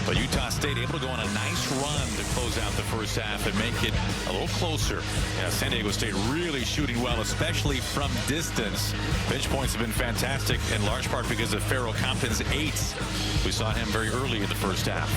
But Utah State able to go on a nice run to close out the first half and make it a little closer. Yeah, San Diego State really shooting well, especially from distance. Bench points have been fantastic, in large part because of Farrell Compton's 8. We saw him very early in the first half.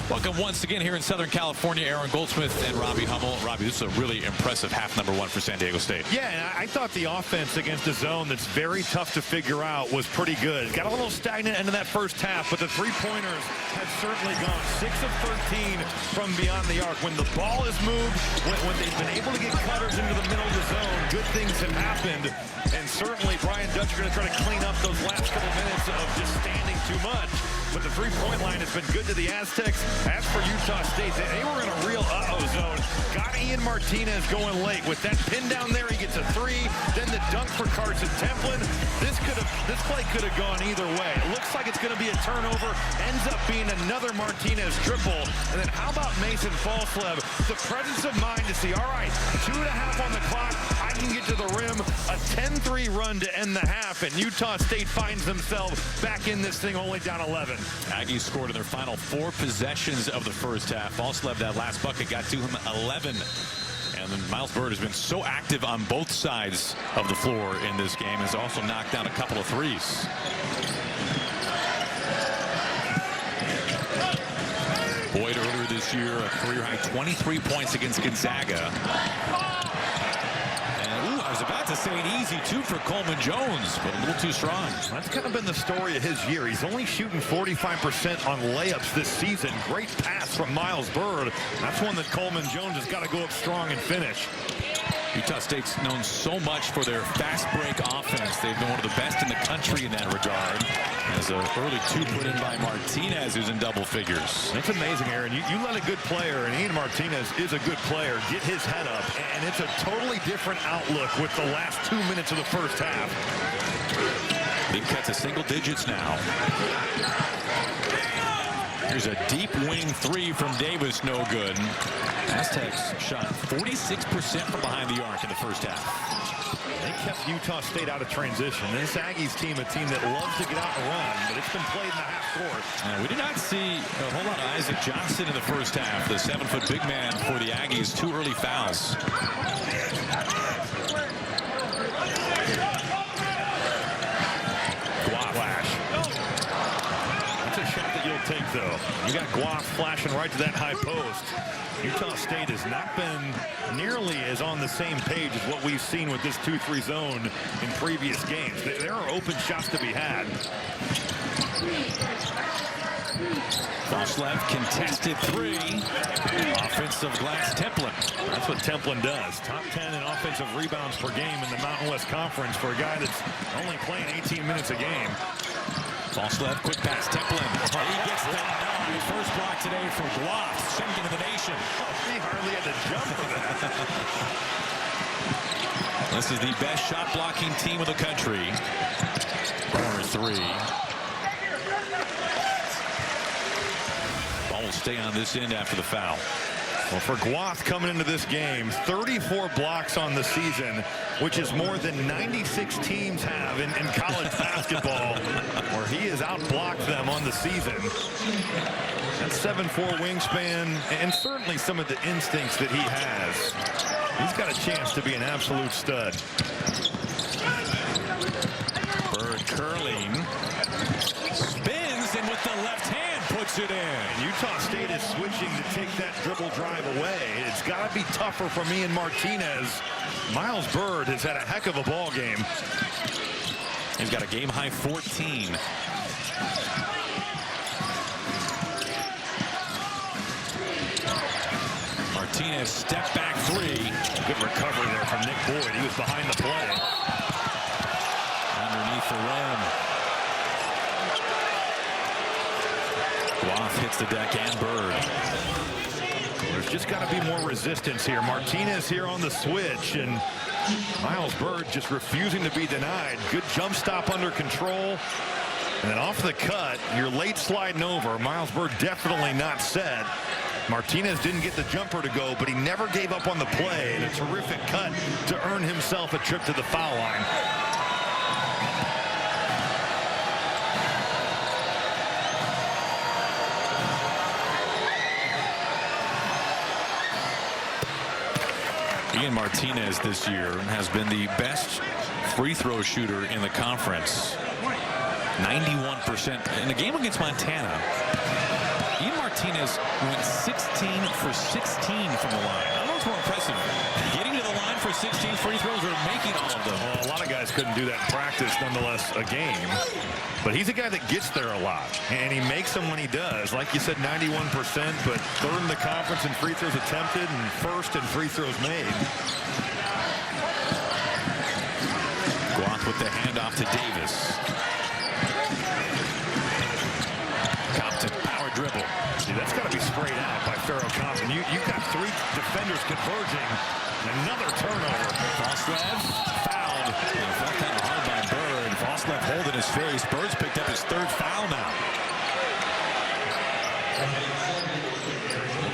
Welcome once again here in Southern California, Aaron Goldsmith and Robbie Hummel. Robbie, this is a really impressive half number 1 for San Diego State. Yeah, and I thought the offense against a zone that's very tough to figure out was pretty good. Got a little stagnant into that first half, but the 3-pointers have certainly gone 6 of 13 from beyond the arc. When the ball is moved, when they've been able to get cutters into the middle of the zone, good things have happened. And certainly Brian Dutcher going to try to clean up those last couple minutes of just standing too much. But the 3-point line has been good to the Aztecs. As for Utah State, they were in a real uh-oh zone. Got Ian Martinez going late. With that pin down there, he gets a 3. Then the dunk for Carson Templin. This play could have gone either way. It looks like it's going to be a turnover. Ends up being another Martinez triple. And then how about Mason Falslev? The presence of mind to see, all right, 2.5 on the clock. I can get to the rim. A 10-3 run to end the half. And Utah State finds themselves back in this thing only down 11. Aggies scored in their final 4 possessions of the first half. Falslev, that last bucket, got to him 11. And then Miles Bird has been so active on both sides of the floor in this game. Has also knocked down a couple of threes. Boyd earlier this year, a career-high 23 points against Gonzaga. I was about to say an easy 2 for Coleman Jones, but a little too strong. That's kind of been the story of his year. He's only shooting 45% on layups this season. Great pass from Miles Bird. That's one that Coleman Jones has got to go up strong and finish. Utah State's known so much for their fast break offense. They've been one of the best in the country in that regard. As an early 2 put in by Martinez, who's in double figures. It's amazing, Aaron. You let a good player, and Ian Martinez is a good player, get his head up, and it's a totally different outlook with the last 2 minutes of the first half. Big cut to single digits now. Here's a deep wing 3 from Davis, no good. Aztecs shot 46% from behind the arc in the first half. They kept Utah State out of transition. This Aggies team, a team that loves to get out and run, but it's been played in the half court. We did not see a whole lot of Isaac Johnson in the first half. The 7-foot big man for the Aggies. 2 early fouls. Take though. You got Guaf flashing right to that high post. Utah State has not been nearly as on the same page as what we've seen with this 2-3 zone in previous games. There are open shots to be had. Voslev contested 3. Offensive glass Templin. That's what Templin does. Top 10 in offensive rebounds per game in the Mountain West Conference for a guy that's only playing 18 minutes a game. Voslev, quick pass, Templin. He gets that. First block today from Guaf, second in the nation. He hardly had to jump for that. This is the best shot blocking team of the country. Corner 3. Ball will stay on this end after the foul. Well, for Guaf coming into this game, 34 blocks on the season, which is more than 96 teams have in college basketball, where he has outblocked them on the season. That 7'4" wingspan, and certainly some of the instincts that he has. He's got a chance to be an absolute stud. Bird curling. Spins, and with the left hand puts it in. And Utah State is switching to take that dribble drive away. It's got to be tougher from Ian Martinez. Miles Bird has had a heck of a ball game. He's got a game-high 14. Martinez step back 3. Good recovery there from Nick Boyd. He was behind the play. Underneath the rim. Guaf hits the deck and Bird. There's just got to be more resistance here. Martinez here on the switch, and Miles Bird just refusing to be denied. Good jump stop under control. And then off the cut, you're late sliding over. Miles Bird definitely not set. Martinez didn't get the jumper to go, but he never gave up on the play. And a terrific cut to earn himself a trip to the foul line. Ian Martinez this year has been the best free throw shooter in the conference. 91%. In the game against Montana, Ian Martinez went 16 for 16 from the line. I don't know what's more impressive, getting to the line for 16 free throws or making all of them. Well, a lot of guys couldn't do that in practice, nonetheless, a game. But he's a guy that gets there a lot, and he makes them when he does. Like you said, 91%, but third in the conference in free throws attempted and first in free throws made. Guaf with the handoff to Davis. Compton, power dribble. See, that's got to be sprayed out by Pharaoh Compton. You've got 3 defenders converging. Another turnover. Voslev fouled. Felt kind of hard by Bird. Voslev holding his face. Bird's picked up his 3rd foul now.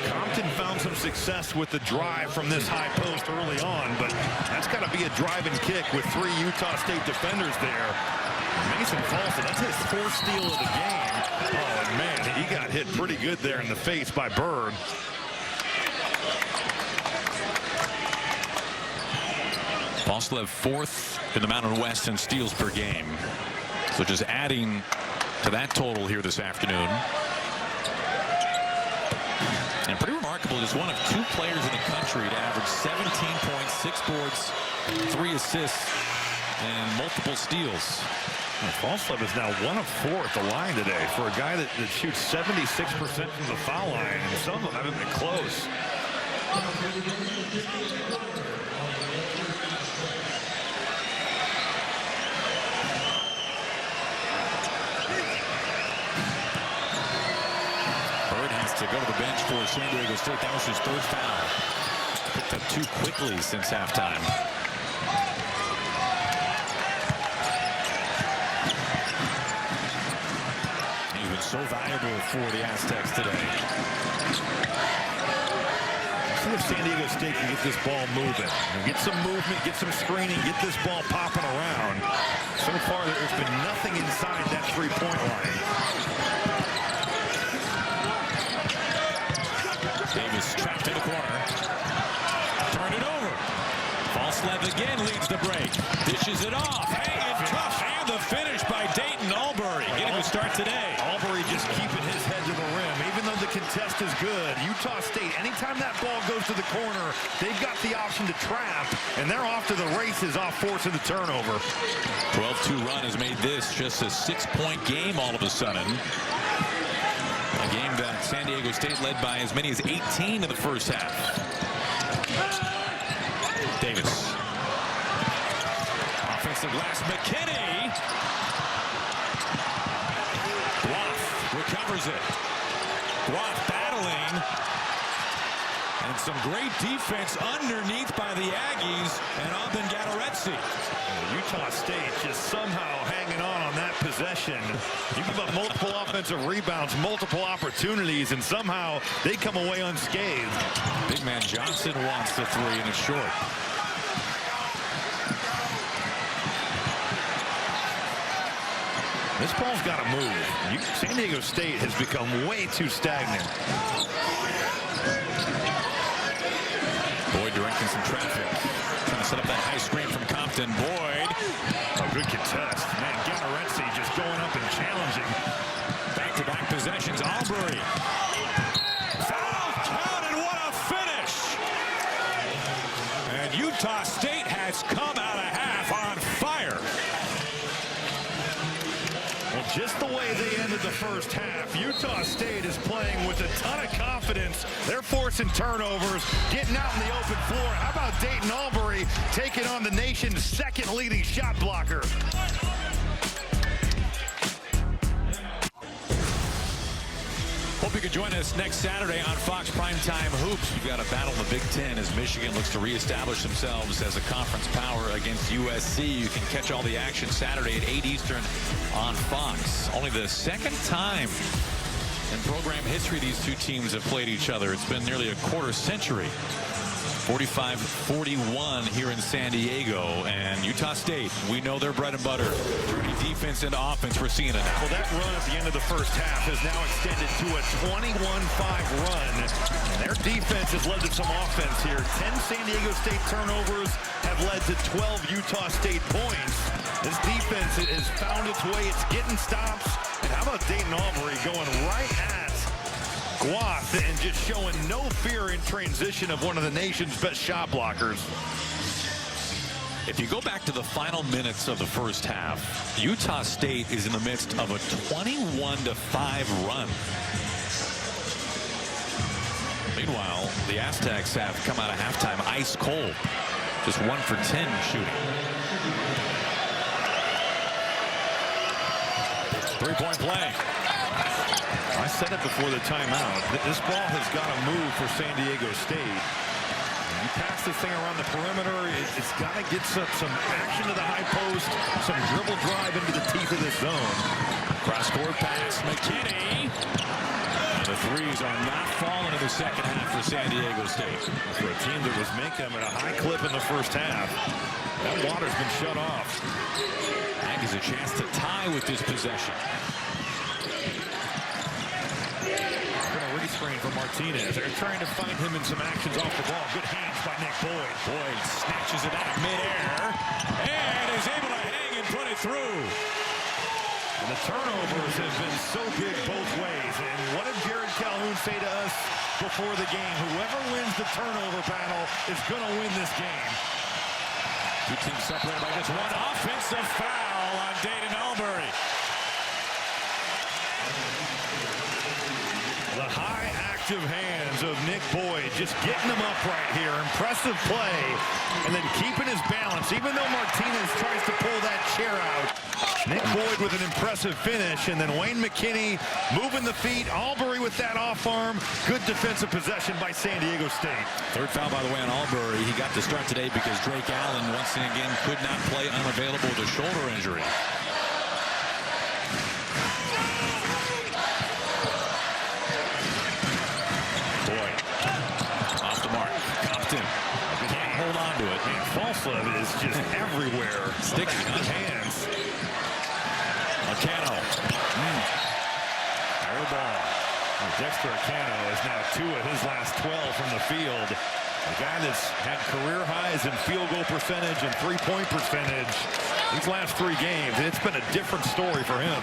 Compton found some success with the drive from this high post early on, but that's got to be a drive and kick with 3 Utah State defenders there. Mason Folston, that's his 4th steal of the game. Oh, and man, he got hit pretty good there in the face by Bird. Voslev 4th in the Mountain West in steals per game. So just adding to that total here this afternoon. And pretty remarkable, just one of 2 players in the country to average 17 points, 6 boards, 3 assists, and multiple steals. Voslev is now 1 of 4 at the line today for a guy that shoots 76% from the foul line, and some of them haven't been close. go to the bench for San Diego State. That was his third foul. Picked up 2 quickly since halftime. He's been so valuable for the Aztecs today. See if San Diego State can get this ball moving. Get some movement, get some screening, get this ball popping around. So far, there's been nothing inside that three-point line. Davis trapped in the corner. Turn it over. False left again leads the break. Dishes it off. Hanging tough. And the finish by Dayton Albury. Getting a start today. Albury just keeping his head to the rim. Even though the contest is good, Utah State, anytime that ball goes to the corner, they've got the option to trap, and they're off to the races off forcing the turnover. 12-2 run has made this just a 6-point game all of a sudden. A game that San Diego State led by as many as 18 in the first half. Davis. Offensive glass, McKinney. Guaf recovers it. Guaf battling. And some great defense underneath by the Aggies and Aubin Gatoretsi. Utah State just somehow hanging on that possession. You give up multiple offensive rebounds, multiple opportunities, and somehow they come away unscathed. Big man Johnson wants the three, and it's short. This ball's got to move. San Diego State has become way too stagnant. Boyd directing some traffic. Trying to set up that high screen from Compton. Boyd. Oh, good contest. Man, Gatoretsi just going up and challenging. Back-to-back possessions. Albury. Foul count, and what a finish. And Utah State has come out of half on fire. Well, just the way they ended the first half, Utah State is playing with a ton of confidence. They're forcing turnovers, getting out in the open floor. How about Dayton Albury taking on the nation's second leading shot blocker? Hope you can join us next Saturday on Fox Primetime Hoops. We've got a battle in the Big Ten as Michigan looks to reestablish themselves as a conference power against USC. You can catch all the action Saturday at 8 Eastern on Fox. Only the second time in program history these two teams have played each other. It's been nearly a quarter century. 45-41 here in San Diego, and Utah State, we know their bread and butter. Dirty defense and offense, we're seeing it now. Well, that run at the end of the first half has now extended to a 21-5 run. And their defense has led to some offense here. 10 San Diego State turnovers have led to 12 Utah State points. This defense has found its way. It's getting stops. And how about Dayton Albury going right at Guaf and just showing no fear in transition of one of the nation's best shot blockers. If you go back to the final minutes of the first half, Utah State is in the midst of a 21-5 run. Meanwhile, the Aztecs have come out of halftime ice cold. Just 1 for 10 shooting. Three-point play. I said it before the timeout. This ball has got to move for San Diego State. You pass this thing around the perimeter, it's got to get some action to the high post, some dribble drive into the teeth of this zone. Cross-court pass, McKinney. And the threes are not falling in the second half for San Diego State. For a team that was making them at a high clip in the first half, that water's been shut off. Aggies a chance to tie with this possession. Screen for Martinez. They're trying to find him in some actions off the ball. Good hands by Nick Boyd. Boyd snatches it out of midair and is able to hang and put it through. And the turnovers have been so big both ways. And what did Jared Calhoun say to us before the game? Whoever wins the turnover battle is going to win this game. Two teams separated by just one offensive foul on Dayton Albury. The high active hands of Nick Boyd just getting him up right here. Impressive play. And then keeping his balance. Even though Martinez tries to pull that chair out, Nick Boyd with an impressive finish, and then Wayne McKinney moving the feet. Albury with that off arm. Good defensive possession by San Diego State. Third foul, by the way, on Albury. He got the start today because Drake Allen, once again, could not play, unavailable with a shoulder injury. Boyd. Off the mark. Compton. Can't hold on to it. Man, Falsa is just everywhere. Sticky, His hands. Acano. Air ball. Dexter Acano is now 2 of his last 12 from the field. A guy that's had career highs in field goal percentage and three-point percentage these last 3 games. It's been a different story for him.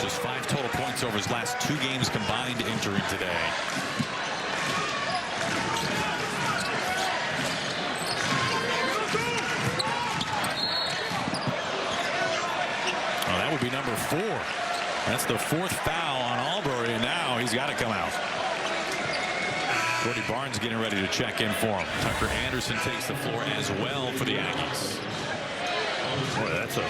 Just 5 total points over his last 2 games combined entering today. Oh, that would be number 4. That's the 4th foul on Albury, and now he's got to come out. Cody Barnes getting ready to check in for him. Tucker Anderson takes the floor as well for the Aggies. Boy, that's a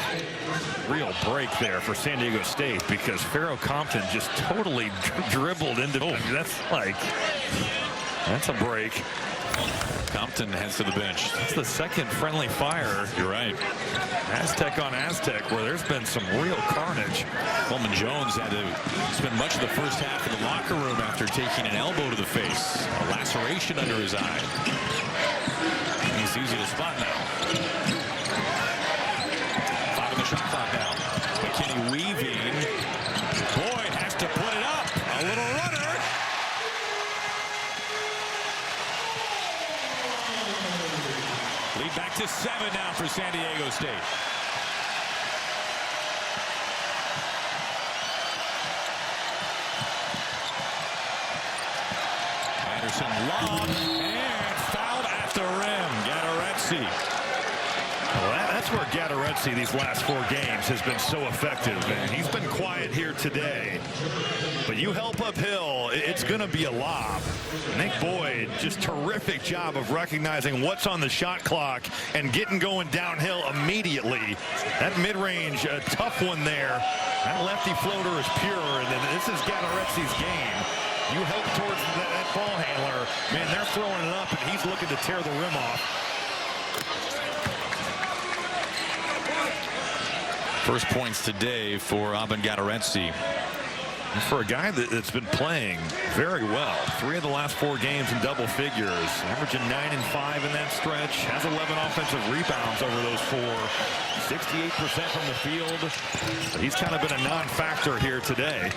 real break there for San Diego State, because Pharaoh Compton just totally dribbled into. That's a break. Compton heads to the bench. That's the second friendly fire. You're right. Aztec on Aztec, where there's been some real carnage. Coleman Jones had to spend much of the first half in the locker room after taking an elbow to the face. A laceration under his eye. He's easy to spot now. 5 on the shot clock now. McKinney weaving. Boyd has to put it up. A little runner. Lead back to 7 now for San Diego State. Anderson lob and fouled at the rim. Gattaretsi. Well, that's where Gattaretsi these last 4 games has been so effective, and he's been quiet here today. But you help uphill, it's going to be a lob. Nick Boyd, just terrific job of recognizing what's on the shot clock and getting going downhill immediately. That mid-range, a tough one there. That lefty floater is pure, and then this is Gattaretsi's game. You help towards that ball handler. Man, they're throwing it up, and he's looking to tear the rim off. First points today for Abin Gattaretsi. For a guy that's been playing very well, 3 of the last 4 games in double figures, averaging 9 and 5 in that stretch, has 11 offensive rebounds over those 4, 68% from the field. He's kind of been a non-factor here today.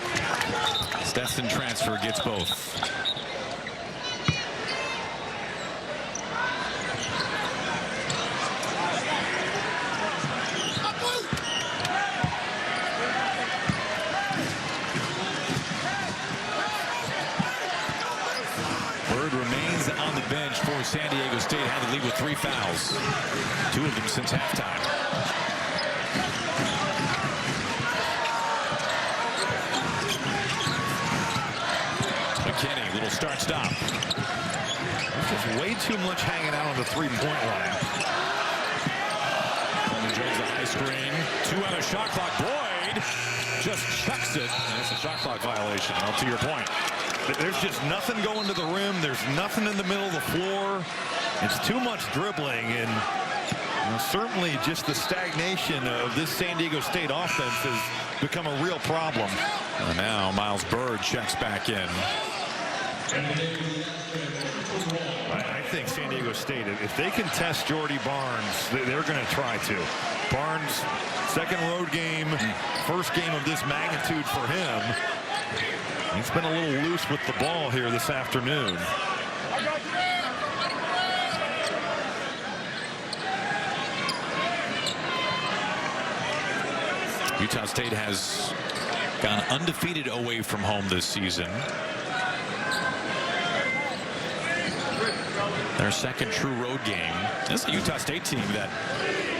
Stetson transfer gets both. Remains on the bench for San Diego State. Had the lead with 3 fouls. 2 of them since halftime. McKinney, little start-stop. There's just way too much hanging out on the 3-point line. Coleman Jones, a high screen. 2 on a shot clock. Boyd just chucks it. And it's a shot clock violation. Well, to your point. There's just nothing going to the rim. There's nothing in the middle of the floor. It's too much dribbling, and certainly just the stagnation of this San Diego State offense has become a real problem. And now Miles Bird checks back in. I think San Diego State, if they can test Jordy Barnes, they're going to try to. Barnes, second road game, first game of this magnitude for him. He's been a little loose with the ball here this afternoon. Utah State has gone undefeated away from home this season. Their second true road game. This is a Utah State team that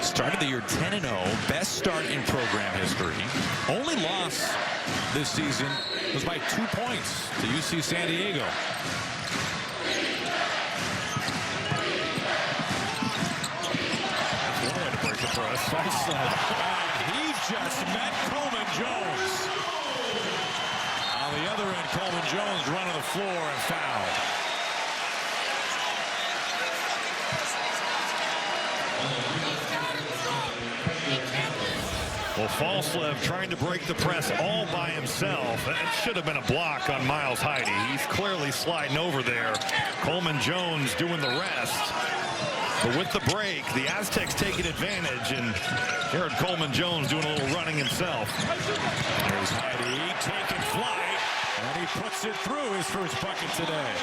started the year 10-0, best start in program history. Only loss this season was by 2 points to UC San Diego. One way to break the press. He just met Coleman Jones. On the other end, Coleman Jones running the floor and fouled. Well, Falslev trying to break the press all by himself. It should have been a block on Miles Heide. He's clearly sliding over there. Coleman Jones doing the rest. But with the break, the Aztecs taking advantage, and Jared Coleman Jones doing a little running himself. There's Heide taking flight, and he puts it through his first bucket today.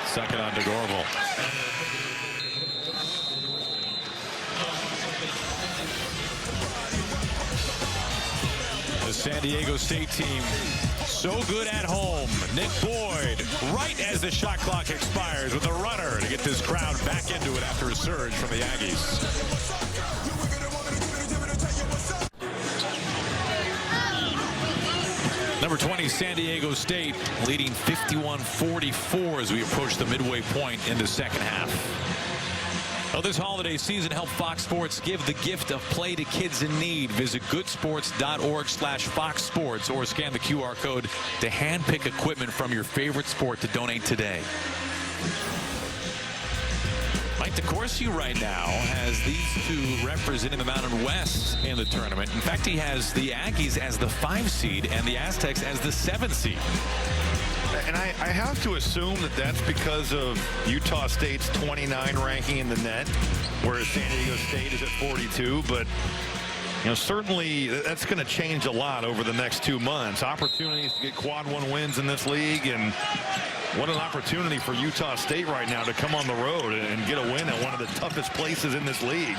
Second on DeGorval. The San Diego State team so good at home. Nick Boyd right as the shot clock expires with a runner to get this crowd back into it after a surge from the Aggies. Number 20, San Diego State leading 51-44 as we approach the midway point in the second half. Well, this holiday season, help Fox Sports give the gift of play to kids in need. Visit goodsports.org/Fox Sports or scan the QR code to handpick equipment from your favorite sport to donate today. Mike DeCourcy right now has these two representing the Mountain West in the tournament. In fact, he has the Aggies as the 5 seed and the Aztecs as the 7 seed. And I have to assume that that's because of Utah State's 29 ranking in the net, whereas San Diego State is at 42. But certainly that's going to change a lot over the next 2 months. Opportunities to get quad 1 wins in this league, and what an opportunity for Utah State right now to come on the road and get a win at one of the toughest places in this league.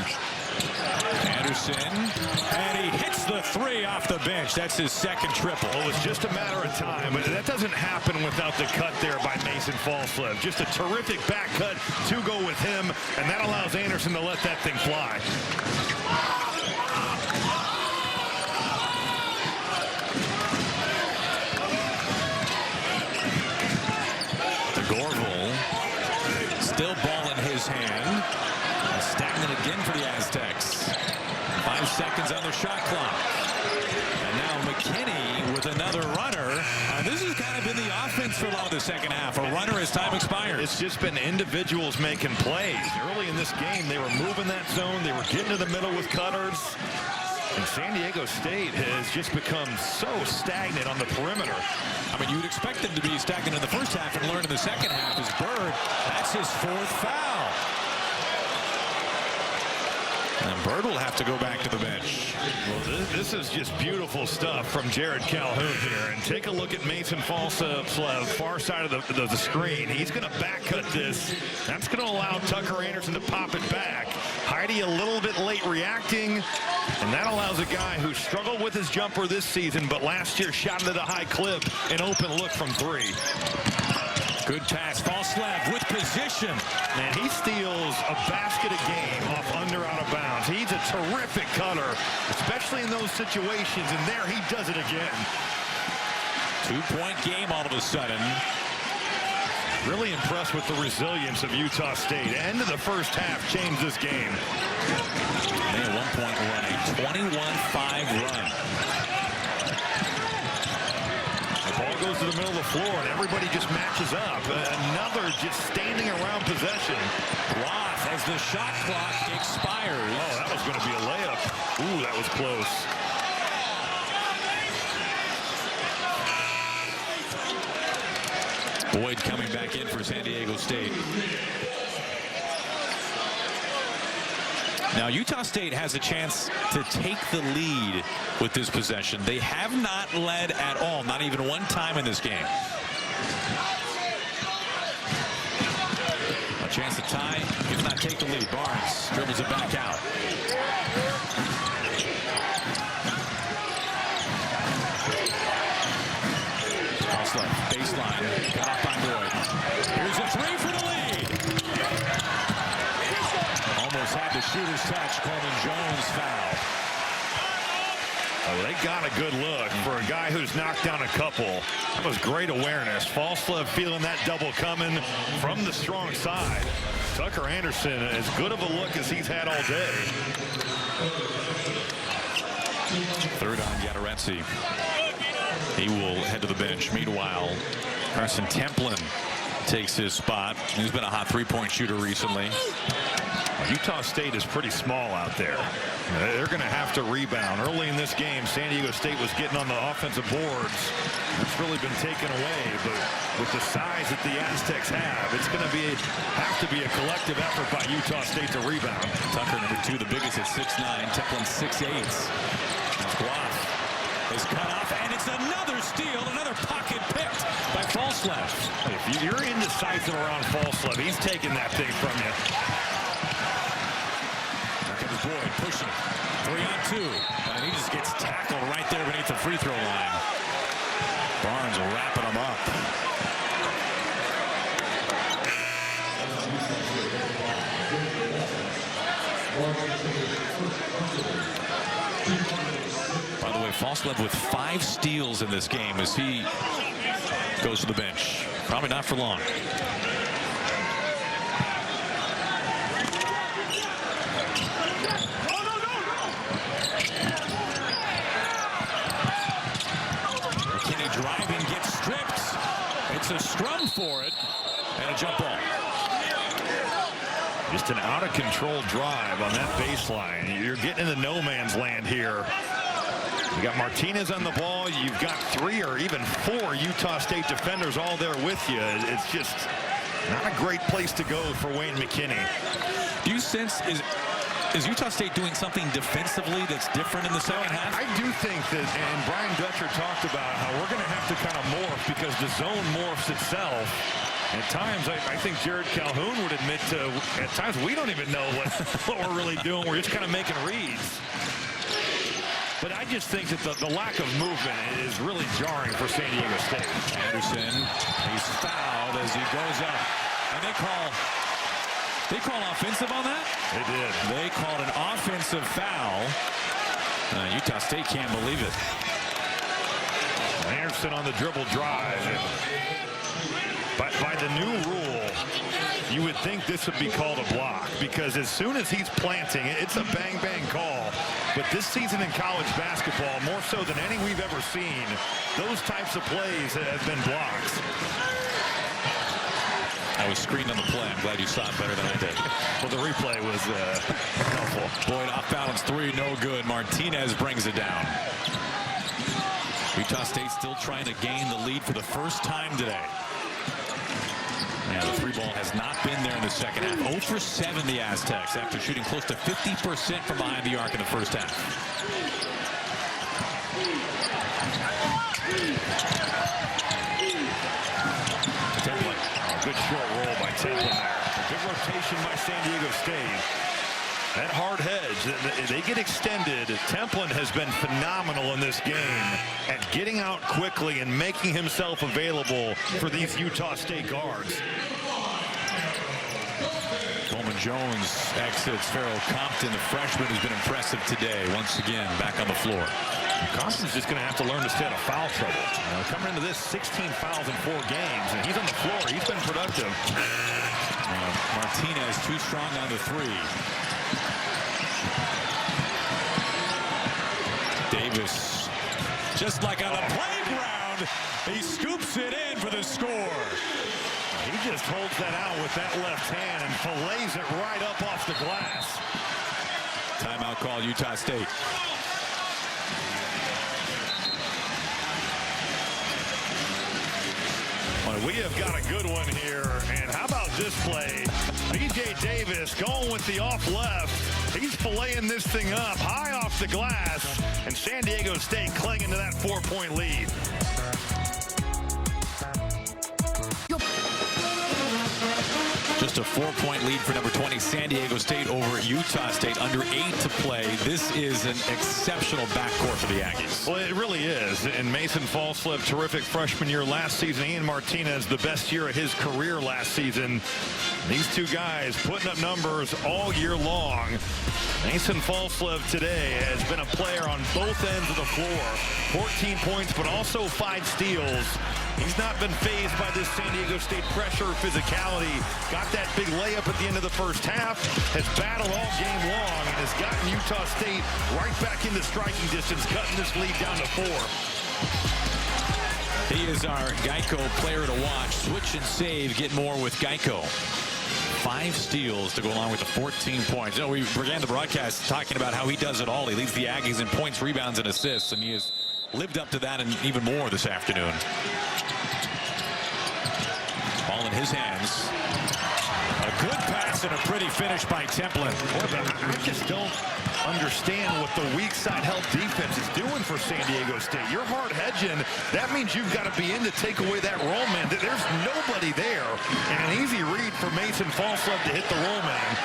Anderson, and he hits the 3 off the bench. That's his second triple. Well, it's just a matter of time, but that doesn't happen without the cut there by Mason Falslev. Just a terrific back cut to go with him, and that allows Anderson to let that thing fly. DeGorval, still ball in his hand. Stagnant again for the Aztecs. 5 seconds on the shot clock. And now McKinney with another runner. This has kind of been the offense for a lot of the second half. A runner as time expires. It's just been individuals making plays. Early in this game, they were moving that zone. They were getting to the middle with cutters. And San Diego State has just become so stagnant on the perimeter. I mean, you'd expect them to be stagnant in the first half and learn in the second half. As Bird, that's his 4th foul. And Bird will have to go back to the bench. Well, this is just beautiful stuff from Jared Calhoun here. And take a look at Mason Falslev, far side of the screen. He's going to back cut this. That's going to allow Tucker Anderson to pop it back. Heide a little bit late reacting. And that allows a guy who struggled with his jumper this season, but last year shot it at a high clip, an open look from 3. Good pass, Falslev with position. And he steals a basket a game off under out of bounds. He's a terrific cutter, especially in those situations, and there he does it again. 2-point game all of a sudden. Really impressed with the resilience of Utah State. End of the first half changed this game. They at one point run a 21-5 run. The ball goes to the middle of the floor, and everybody just matches up. Another just standing around possession. Roth as the shot clock expires. Oh, that was going to be a layup. Ooh, that was close. Boyd coming back in for San Diego State. Now, Utah State has a chance to take the lead with this possession. They have not led at all, not even one time in this game. A chance to tie, if not take the lead. Barnes dribbles it back out. Baseline, got off by Boyd. Here's a 3 for the lead. Almost had the shooter's touch. Coleman Jones foul. Oh, they got a good look for a guy who's knocked down a couple. That was great awareness. Falslev feeling that double coming from the strong side. Tucker Anderson, as good of a look as he's had all day. Third on Yadaretsi. He will head to the bench. Meanwhile, Carson Templin takes his spot. He's been a hot three-point shooter recently. Utah State is pretty small out there. They're going to have to rebound. Early in this game, San Diego State was getting on the offensive boards. It's really been taken away, but with the size that the Aztecs have, it's going to have to be a collective effort by Utah State to rebound. Tucker, number 2, the biggest at 6'9". Templin 6'8". Guaf is cut off, and it's another steal, another pocket picked by Falslev. If you're indecisive around Falslev, he's taking that thing from you. Boyd pushing 3-on-2, and he just gets tackled right there beneath the free throw line. Barnes wrapping him up. By the way, Falslev with 5 steals in this game as he goes to the bench. Probably not for long. Driving, gets stripped. It's a scrum for it, and a jump ball. Just an out-of-control drive on that baseline. You're getting into no man's land here. You got Martinez on the ball. You've got 3 or even 4 Utah State defenders all there with you. It's just not a great place to go for Wayne McKinney. Do you sense is Utah State doing something defensively that's different in the second half? I do think that, and Brian Dutcher talked about how we're going to have to kind of morph because the zone morphs itself. At times, I think Jared Calhoun would admit to, at times, we don't even know what we're really doing. We're just kind of making reads. But I just think that the lack of movement is really jarring for San Diego State. Anderson, he's fouled as he goes up. And they call offensive on that? They did. They called an offensive foul. Utah State can't believe it. Anderson on the dribble drive. But by the new rule, you would think this would be called a block because as soon as he's planting, it's a bang-bang call. But this season in college basketball, more so than any we've ever seen, those types of plays have been blocks. I was screened on the play. I'm glad you saw it better than I did. Well, the replay was helpful. Boyd off balance 3, no good. Martinez brings it down. Utah State still trying to gain the lead for the first time today. Yeah, the 3 ball has not been there in the second half. 0 for 7 the Aztecs after shooting close to 50% from behind the arc in the first half. Templin. Good short roll by Templin there. A good rotation by San Diego State. That hard hedge, they get extended. Templin has been phenomenal in this game at getting out quickly and making himself available for these Utah State guards. Coleman Jones exits. Farrell Compton, the freshman, has been impressive today. Once again, back on the floor. Compton's just going to have to learn to stay out of foul trouble. Coming into this, 16 fouls in 4 games, and he's on the floor. He's been productive. Martinez too strong on the 3. Davis, just like on the playground, he scoops it in for the score. He just holds that out with that left hand and fillets it right up off the glass. Timeout call, Utah State. We have got a good one here, and how about this play? B.J. Davis going with the off left. He's filleting this thing up high off the glass, and San Diego State clinging to that 4-point lead. Just a 4-point lead for number 20 San Diego State over Utah State. Under 8 to play. This is an exceptional backcourt for the Aggies. Well, it really is. And Mason Falslip, terrific freshman year last season. Ian Martinez, the best year of his career last season. These two guys putting up numbers all year long. Mason Falslip today has been a player on both ends of the floor. 14 points, but also 5 steals. He's not been fazed by this San Diego State pressure or physicality. Got that big layup at the end of the first half. Has battled all game long and has gotten Utah State right back into striking distance, cutting this lead down to 4. He is our Geico player to watch. Switch and save. Get more with Geico. 5 steals to go along with the 14 points. You know, we began the broadcast talking about how he does it all. He leads the Aggies in points, rebounds, and assists, and he has lived up to that and even more this afternoon. Ball in his hands. A good pass and a pretty finish by Templin. I just don't understand what the weak side help defense is doing for San Diego State. You're hard hedging. That means you've got to be in to take away that roll man. There's nobody there. And an easy read for Mason Falslip to hit the roll man.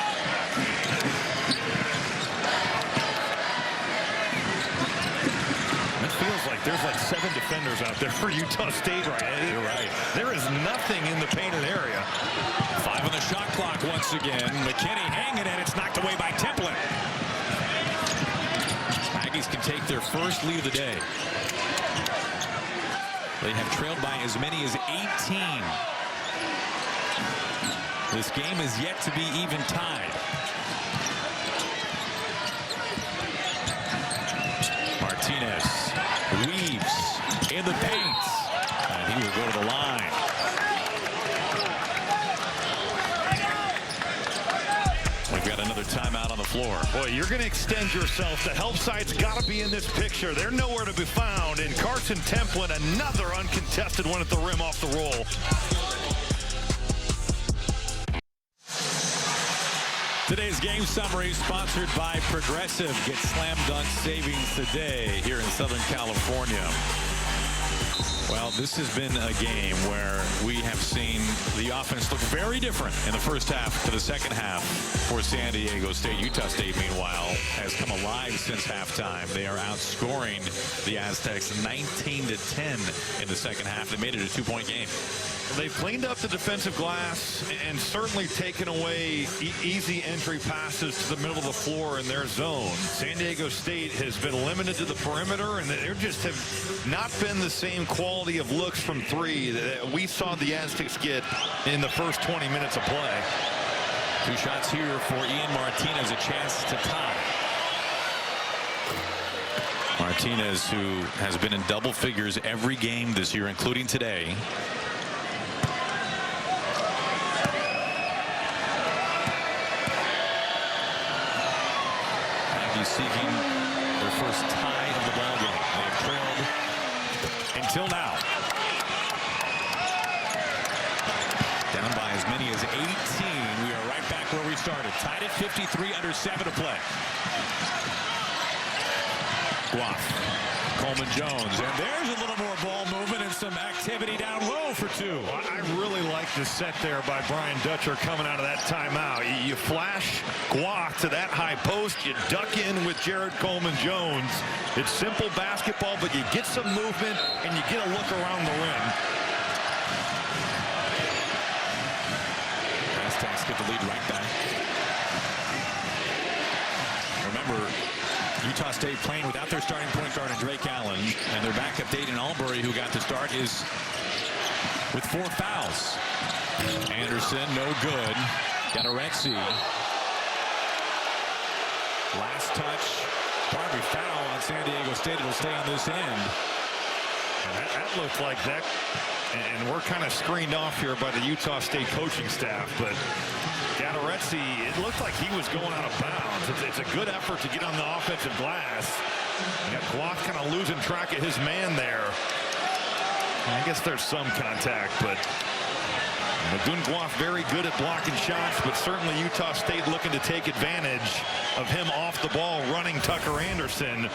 It feels like there's like 7 defenders out there for Utah State right now. You're right. There is nothing in the painted area. 5 on the shot clock once again. McKinney hanging, and it's knocked away by Templin. Aggies can take their first lead of the day. They have trailed by as many as 18. This game is yet to be even tied. Martinez weaves in the paint, and he will go to the line. We've got another timeout on the floor. Boy, you're going to extend yourself. The help side's got to be in this picture. They're nowhere to be found. And Carson Templin, another uncontested one at the rim off the roll. Today's game summary sponsored by Progressive. Get slam dunk savings today here in Southern California. Well, this has been a game where we have seen the offense look very different in the first half to the second half for San Diego State. Utah State, meanwhile, has come alive since halftime. They are outscoring the Aztecs 19-10 in the second half. They made it a 2-point game. They've cleaned up the defensive glass and certainly taken away easy entry passes to the middle of the floor in their zone. San Diego State has been limited to the perimeter, and they just have not been the same quality of looks from 3 that we saw the Aztecs get in the first 20 minutes of play. 2 shots here for Ian Martinez, a chance to tie. Martinez, who has been in double figures every game this year, including today. Seeking their first tie of the ball game. They have trailed until now. Down by as many as 18. We are right back where we started. Tied at 53, under 7 to play. Guaf, Coleman Jones, and there's a little more ball movement and some activity down low for 2. I really like the set there by Brian Dutcher coming out of that timeout. You flash Guaf to that high post, you duck in with Jared Coleman Jones. It's simple basketball, but you get some movement and you get a look around the rim. Aztecs get the lead right back. Remember, Utah State playing without their starting point guard in Drake Allen, and their backup Dayton Albury, who got the start, is with 4 fouls. Anderson, no good. Gatorexi. Last touch. Barbie foul on San Diego State. It'll stay on this end. That looked like that, and we're kind of screened off here by the Utah State coaching staff, but Gatorexi, it looked like he was going out of bounds. It's a good effort to get on the offensive glass. You got Guaf kind of losing track of his man there. I guess there's some contact, but Gun Guaf very good at blocking shots, but certainly Utah State looking to take advantage of him off the ball, running Tucker Anderson.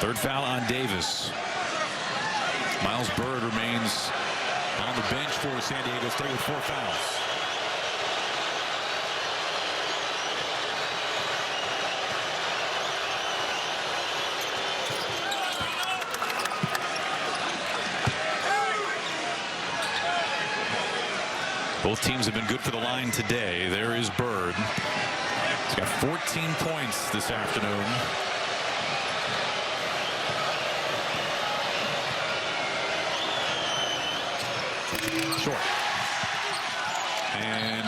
3rd foul on Davis. Miles Bird remains on the bench for San Diego State with 4 fouls. Both teams have been good for the line today. There is Bird. He's got 14 points this afternoon. Short. And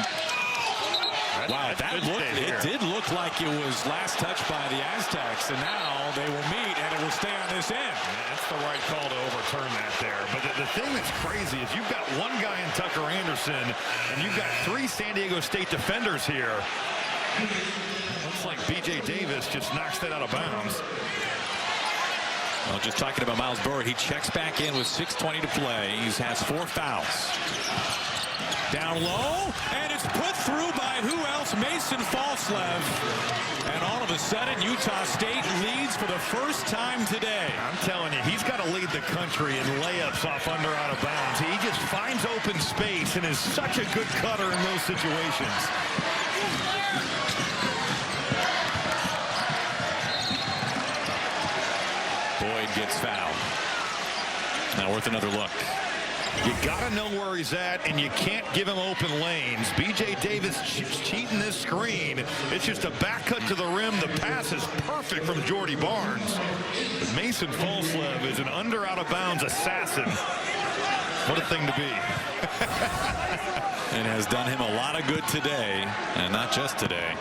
wow, it did look like it was last touched by the Aztecs, and now they will meet, and it will stay on this end. That's the right call to overturn that there. But the thing that's crazy is you've got one guy in Tucker Anderson, and you've got 3 San Diego State defenders here. Looks like B.J. Davis just knocks that out of bounds. Well, just talking about Miles Bird, he checks back in with 6:20 to play. He has 4 fouls. Down low, and it's put through by who else? Mason Falslev. And all of a sudden, Utah State leads for the first time today. I'm telling you, he's got to lead the country in layups off under out of bounds. He just finds open space and is such a good cutter in those situations. Boyd gets fouled. Now worth another look. You got to know where he's at, and you can't give him open lanes. B.J. Davis cheating this screen. It's just a back cut to the rim. The pass is perfect from Jordy Barnes. But Mason Falslev is an under out of bounds assassin. What a thing to be. It has done him a lot of good today, and not just today.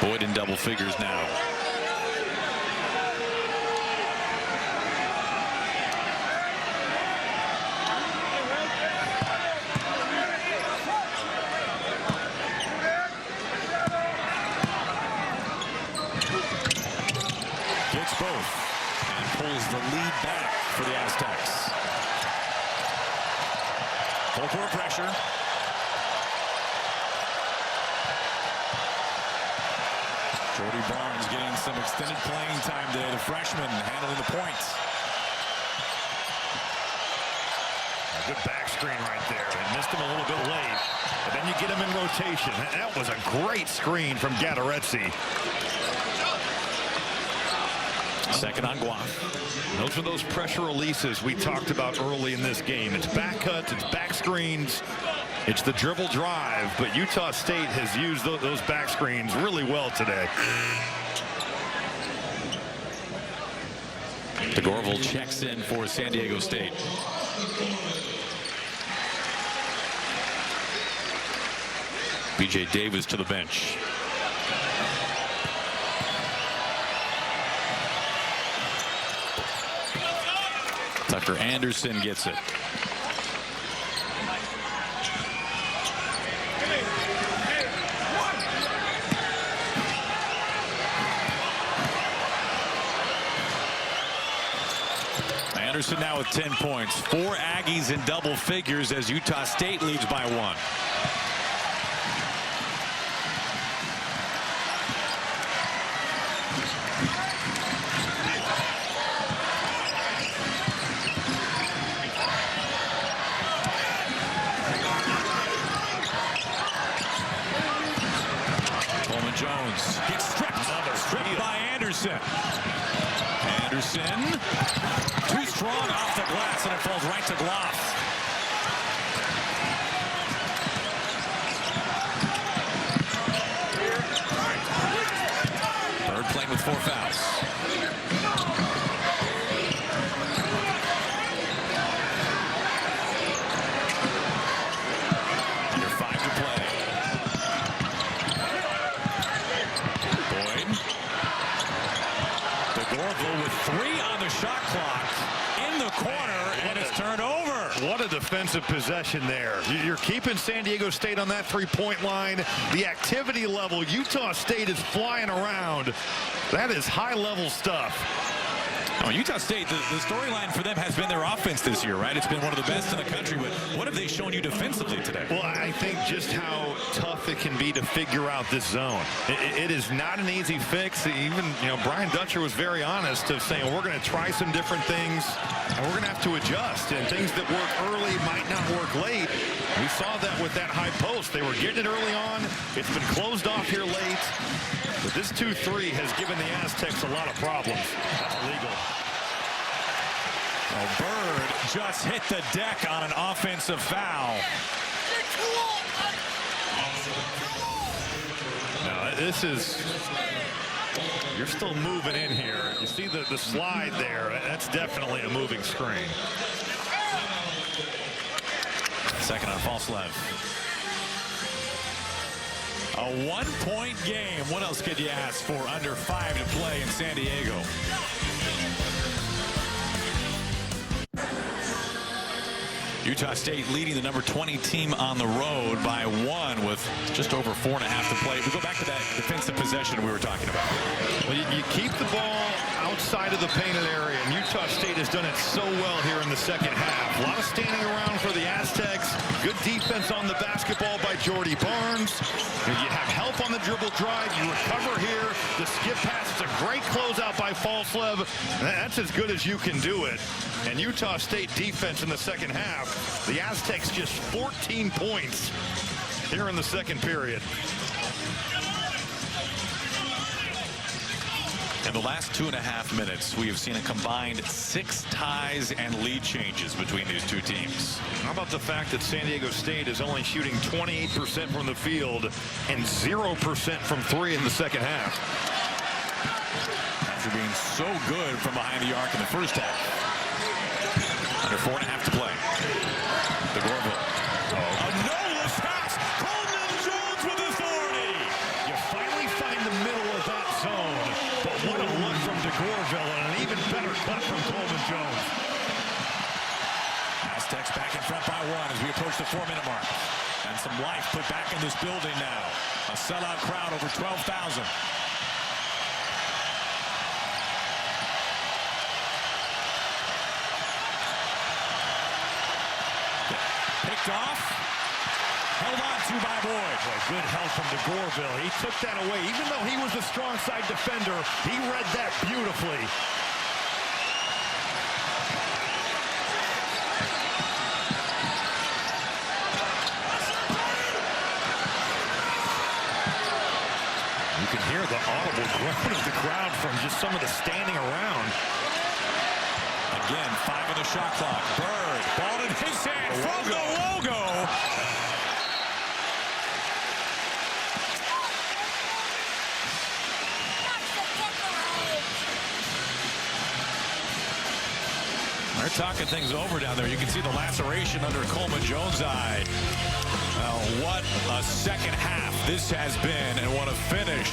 Boyd in double figures now. Gets both and pulls the lead back for the Aztecs. Full court pressure. Jordy Barnes getting some extended playing time today. The freshman handling the points. A good back screen right there. They missed him a little bit late, but then you get him in rotation. That was a great screen from Gadaretse. Second on Guam. Those are those pressure releases we talked about early in this game. It's back cuts, it's back screens, it's the dribble drive, but Utah State has used those back screens really well today. DeGorville checks in for San Diego State. B.J. Davis to the bench. Tucker Anderson gets it. Anderson now with 10 points. 4 Aggies in double figures as Utah State leads by 1. Jones gets stripped by Anderson. Anderson too strong off the glass, and it falls right to Gloff. Bird playing with 4 fouls. Under 5 to play. DeGorville with 3 on the shot clock in the corner, and it's turned over. What a defensive possession there. You're keeping San Diego State on that 3-point line. The activity level, Utah State is flying around. That is high-level stuff. Oh, Utah State, the storyline for them has been their offense this year, right? It's been one of the best in the country, but what have they shown you defensively today? Well, I think just how tough it can be to figure out this zone. It is not an easy fix. Even, Brian Dutcher was very honest of saying, we're going to try some different things, and we're going to have to adjust, and things that work early might not work late. We saw that with that high post. They were getting it early on. It's been closed off here late. But this 2-3 has given the Aztecs a lot of problems. That's illegal. Well, Bird just hit the deck on an offensive foul. No, this is... You're still moving in here. You see the slide there. That's definitely a moving screen. Second on Falslev. A one-point game. What else could you ask for? Under 5 to play in San Diego. Utah State leading the number 20 team on the road by 1 with just over 4.5 to play. We go back to that defensive possession we were talking about. Well, you keep the ball outside of the painted area, and Utah State has done it so well here in the second half. A lot of standing around for the Aztecs. Good defense on the basketball by Jordy Barnes. You have help on the dribble drive. You recover here. The skip pass is a great closeout by Falslev. That's as good as you can do it. And Utah State defense in the second half. The Aztecs just 14 points here in the second period. In the last 2.5 minutes, we have seen a combined 6 ties and lead changes between these two teams. How about the fact that San Diego State is only shooting 28% from the field and 0% from 3 in the second half? After being so good from behind the arc in the first half. Under 4.5 to play. DeGorville. A no-look pass. Coleman Jones with authority. You finally find the middle of that zone. But what a look from DeGorville and an even better cut from Coleman Jones. Aztecs back in front by 1 as we approach the 4-minute mark. And some life put back in this building now. A sellout crowd over 12,000. Picked off. Held on to by Boyd. Good help from DeGorville. He took that away. Even though he was a strong side defender, he read that beautifully. You can hear the audible groan of the crowd from just some of the standing around. Again, 5 on the shot clock. Bird, ball in his hand from the logo. They're talking things over down there. You can see the laceration under Coleman Jones' eye. What a second half this has been, and what a finish.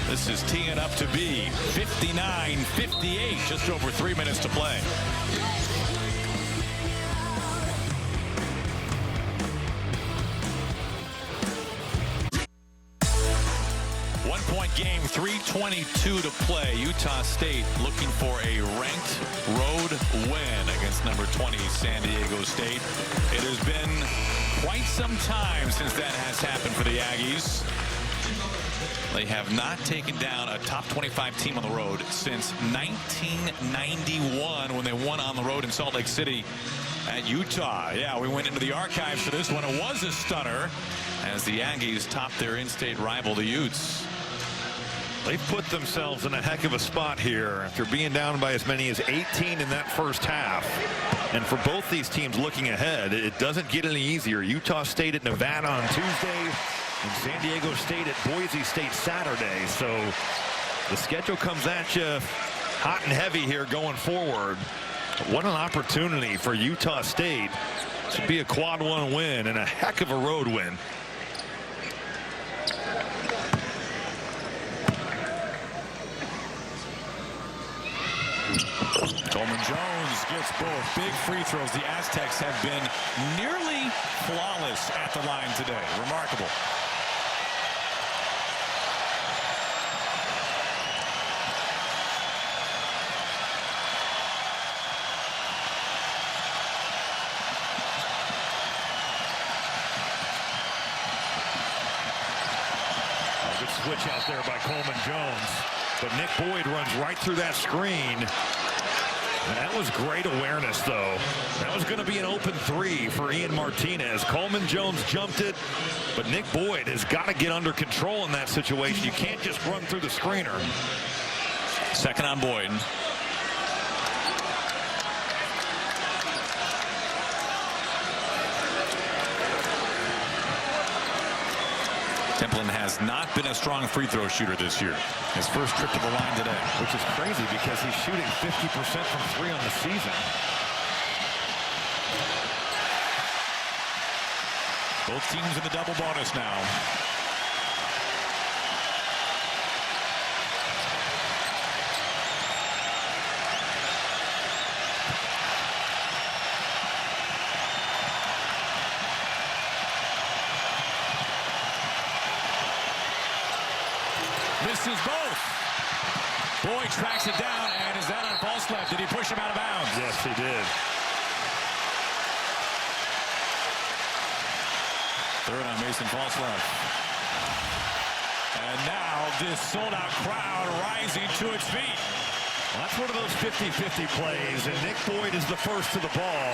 This is teeing up to be 59-58, just over 3 minutes to play. One-point game, 3:22 to play. Utah State looking for a ranked road win against number 20 San Diego State. It has been quite some time since that has happened for the Aggies. They have not taken down a top 25 team on the road since 1991 when they won on the road in Salt Lake City at Utah. Yeah, we went into the archives for this one. It was a stunner as the Aggies topped their in-state rival, the Utes. They've put themselves in a heck of a spot here after being down by as many as 18 in that first half. And for both these teams looking ahead, it doesn't get any easier. Utah State at Nevada on Tuesday and San Diego State at Boise State Saturday. So the schedule comes at you hot and heavy here going forward. What an opportunity for Utah State to be a quad 1 win and a heck of a road win. Coleman Jones gets both big free throws. The Aztecs have been nearly flawless at the line today. Remarkable. switch out there by Coleman Jones. But Nick Boyd runs right through that screen. And that was great awareness, though. That was going to be an open three for Ian Martinez. Coleman Jones jumped it, but Nick Boyd has got to get under control in that situation. You can't just run through the screener. Second on Boyd. Templin has not been a strong free throw shooter this year. His first trip to the line today. Which is crazy because he's shooting 50% from three on the season. Both teams in the double bonus now. Misses both. Boyd tracks it down, and is that on false left? Did he push him out of bounds? Yes, he did. Third on Mason, false left. And now this sold-out crowd rising to its feet. Well, that's one of those 50-50 plays, and Nick Boyd is the first to the ball.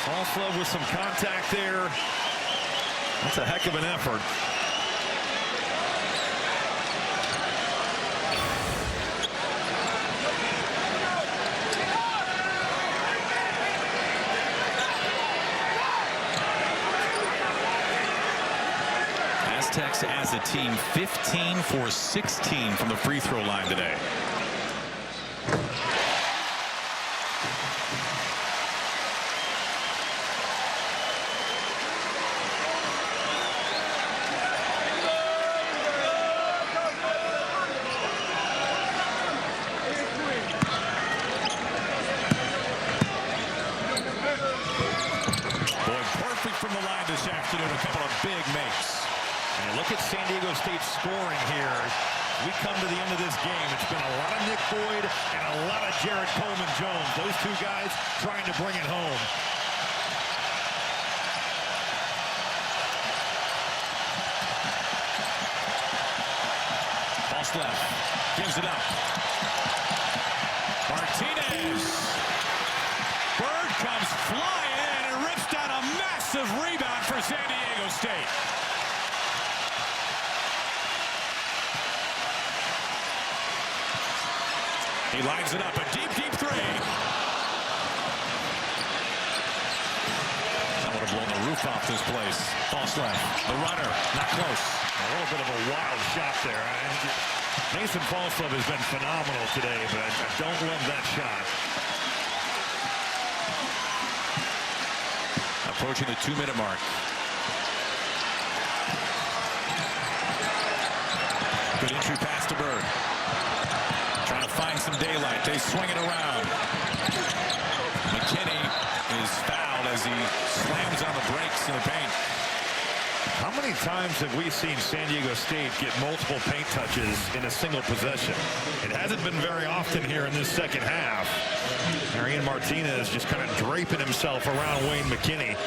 False left with some contact there. That's a heck of an effort. Aztecs as a team 15 for 16 from the free throw line today. Boyd perfect from the line this afternoon. A couple of big makes. And look at San Diego State's scoring here. We come to the end of this game. It's been a lot of Nick Boyd and a lot of Jared Coleman Jones. Those two guys trying to bring it home. False left. Gives it up. Martinez. Bird comes flying in and rips down a massive rebound for San Diego State. He lines it up, a deep, deep three. That would have blown the roof off this place. False left. The runner, not close. A little bit of a wild shot there. Mason Falslove has been phenomenal today, but I don't love that shot. Approaching the 2-minute mark. Good entry pass to Bird. Trying to find some daylight. They swing it around. McKinney is fouled as he slams on the brakes in the paint. How many times have we seen San Diego State get multiple paint touches in a single possession? It hasn't been very often here in this second half. Ian Martinez just kind of draping himself around Wayne McKinney.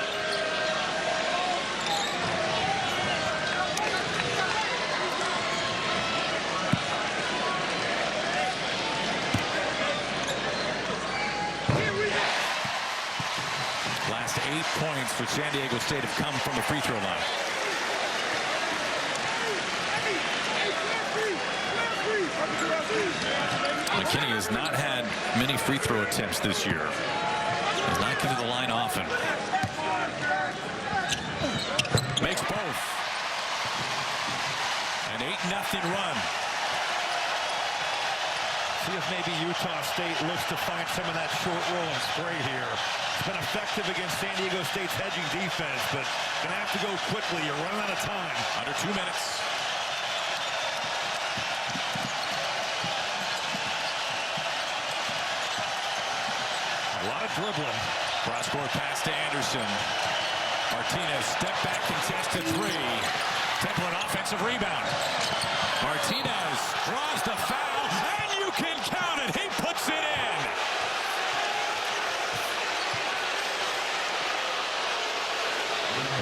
Last 8 points for San Diego State have come from the free throw line. McKinney has not had many free throw attempts this year. He's not come to the line often. Makes both. An 8-0 run. See if maybe Utah State looks to find some of that short roll and spray here. It's been effective against San Diego State's hedging defense, but gonna have to go quickly. You're running out of time. Under 2 minutes. A lot of dribbling. Cross-court pass to Anderson. Martinez, step back, contested three. Templin offensive rebound. Martinez draws the foul, and you can count it. He puts it in.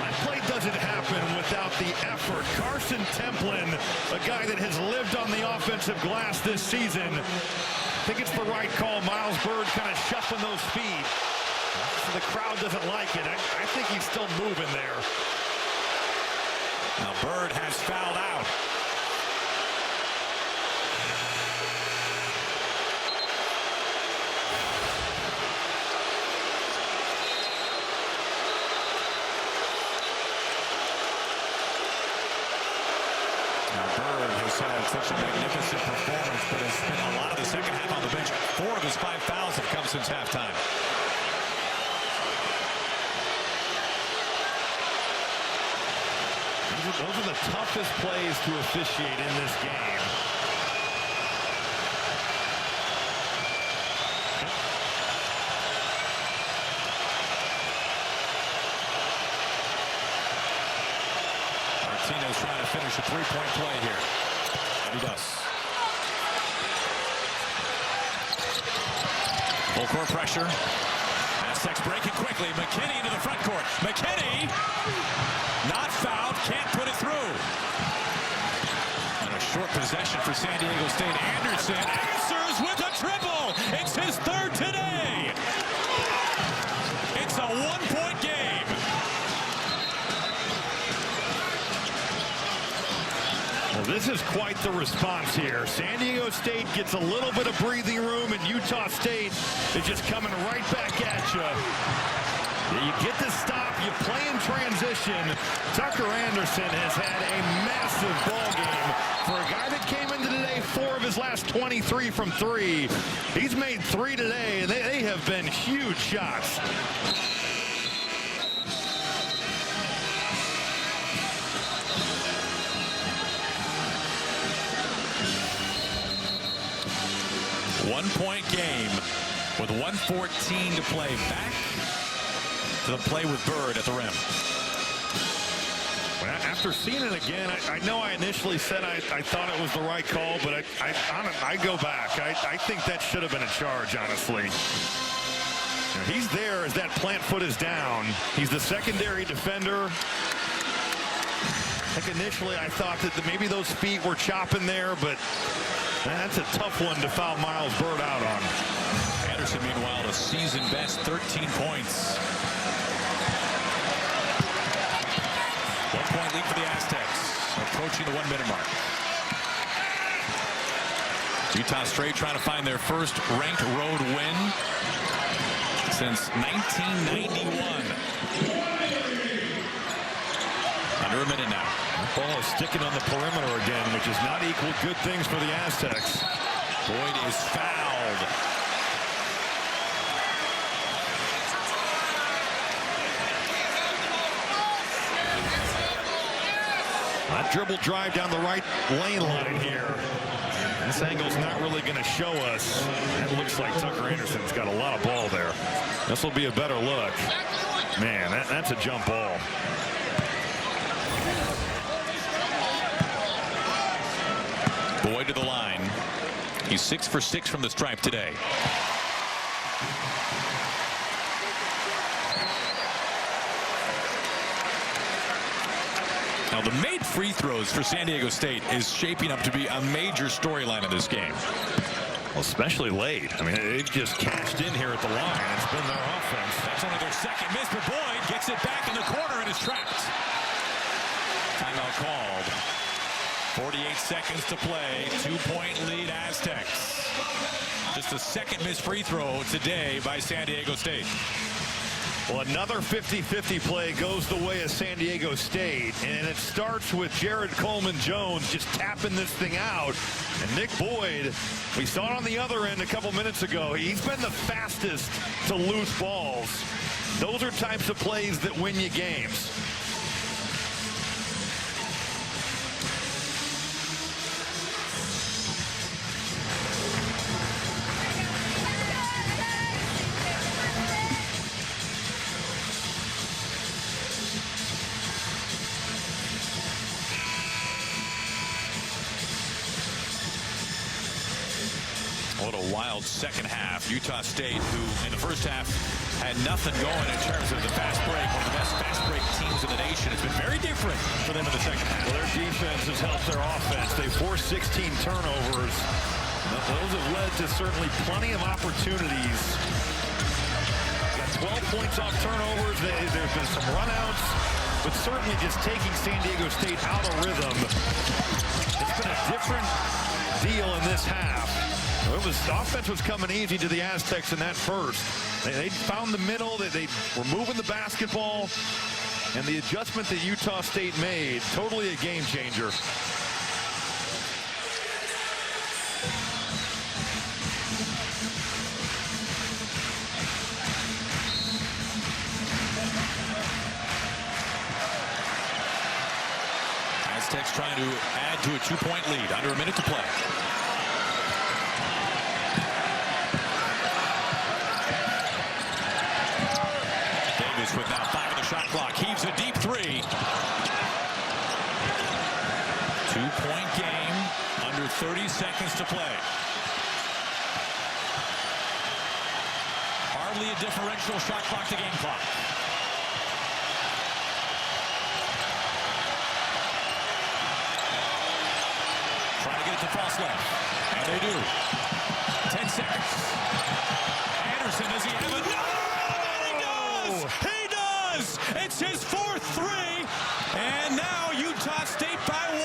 That play doesn't happen without the effort. Carson Templin, a guy that has lived on the offensive glass this season. I think it's the right call. Miles Byrd kind of shuffling those feet. So the crowd doesn't like it. I think he's still moving there. Now Byrd has fouled out. Such a magnificent performance, but has spent a lot of the second half on the bench. 4 of his 5 fouls have come since halftime. Those are the toughest plays to officiate in this game. Martinez trying to finish a three-point play here. He does. Full court pressure. Aztecs breaking quickly. McKinney into the front court. McKinney not fouled. Can't put it through. And a short possession for San Diego State. Anderson answers with a triple. It's his 3rd today. It's a 1-point game. Well, this is quite the response here. San Diego State gets a little bit of breathing room, and Utah State is just coming right back at you. You get the stop, you play in transition. Tucker Anderson has had a massive ball game. For a guy that came into today 4 of his last 23 from 3, he's made 3 today, and they have been huge shots. One-point game with 1:14 to play. Back to the play with Byrd at the rim. Well, after seeing it again, I know I initially said I thought it was the right call, but I go back. I think that should have been a charge, honestly. Now, he's there as that plant foot is down. He's the secondary defender. I think initially I thought that maybe those feet were chopping there, but that's a tough one to foul Miles Byrd out on. Anderson, meanwhile, a season best 13 points. 1-point lead for the Aztecs, approaching the 1-minute mark. Utah State trying to find their first ranked road win since 1991. Under a minute now. The ball is sticking on the perimeter again, which is not equal good things for the Aztecs. Boyd is fouled. That dribble drive down the right lane line here. This angle's not really going to show us. It looks like Tucker Anderson's got a lot of ball there. This will be a better look. Man, that's a jump ball. Boyd to the line. He's 6 for 6 from the stripe today. Now, the made free throws for San Diego State is shaping up to be a major storyline of this game. Well, especially late. I mean, they've just cashed in here at the line. It's been their offense. That's only their second miss, but Boyd gets it back in the corner and is trapped. Timeout called. 48 seconds to play. 2-point lead Aztecs. Just the second missed free throw today by San Diego State. Well, another 50-50 play goes the way of San Diego State, and it starts with Jared Coleman-Jones just tapping this thing out. And Nick Boyd, we saw it on the other end a couple minutes ago. He's been the fastest to lose balls. Those are types of plays that win you games. What a wild second half. Utah State, who in the first half had nothing going in terms of the fast break, one of the best fast break teams in the nation. It's been very different for them in the second half. Well, their defense has helped their offense. They forced 16 turnovers. Those have led to certainly plenty of opportunities. Got 12 points off turnovers. There's been some runouts, but certainly just taking San Diego State out of rhythm. It's been a different deal in this half. Offense was coming easy to the Aztecs in that first. They found the middle. They were moving the basketball. And the adjustment that Utah State made, totally a game changer. Aztecs trying to add to a 2-point lead. Under a minute to play. Davis with now 5 on the shot clock. Heaves a deep 3. 2-point game. Under 30 seconds to play. Hardly a differential shot clock to game clock. Trying to get it to false left. And they do. 10 seconds. Anderson, does he have it? No! He does! He does! It's his 4th 3. And now Utah State by 1.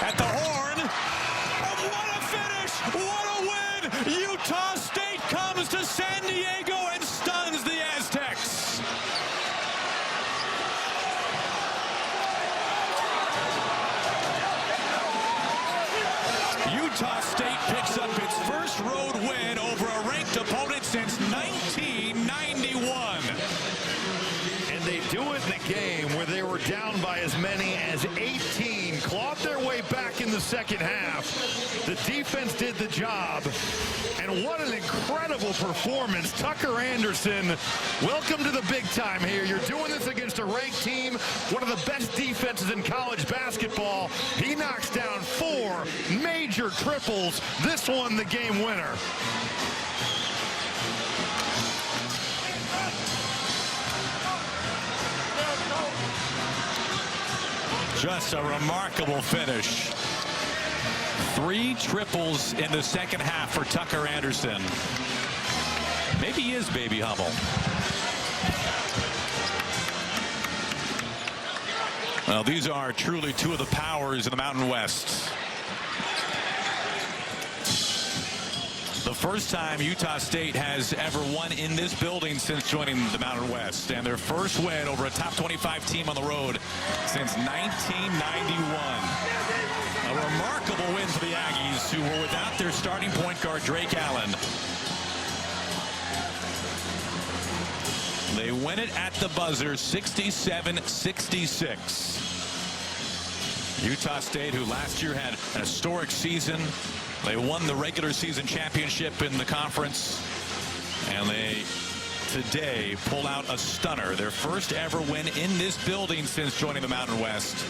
At the horn. And what a finish! What a win! Utah State comes to San Diego and stuns the Aztecs. Utah State picks up its first road win over a ranked opponent since 1991. And they do it in a game where they were down by as many as 18, clawed their way back in the second half. The defense did the job. And what an incredible performance. Tucker Anderson, welcome to the big time here. You're doing this against a ranked team, one of the best defenses in college basketball. He knocks down 4 major triples. This one, the game winner. Just a remarkable finish. 3 triples in the second half for Tucker Anderson. Maybe he is Baby Hummel. Well, these are truly 2 of the powers in the Mountain West. The first time Utah State has ever won in this building since joining the Mountain West, and their first win over a top 25 team on the road since 1991. A remarkable win for the Aggies, who were without their starting point guard Drake Allen. They win it at the buzzer, 67-66. Utah State, who last year had an historic season. They won the regular season championship in the conference, and they today pull out a stunner, their first ever win in this building since joining the Mountain West.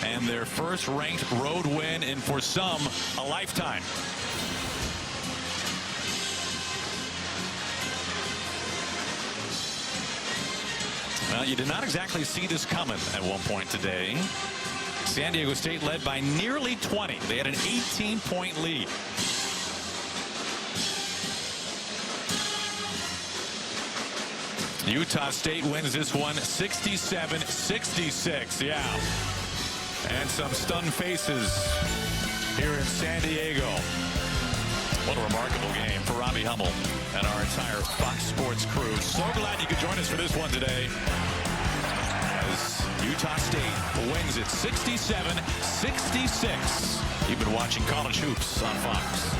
And their first ranked road win in, for some, a lifetime. Well, you did not exactly see this coming at one point today. San Diego State led by nearly 20. They had an 18-point lead. Utah State wins this one 67-66. Yeah. And some stunned faces here in San Diego. What a remarkable game for Robbie Hummel and our entire Fox Sports crew. So glad you could join us for this one today, as Utah State wins it 67-66. You've been watching College Hoops on Fox.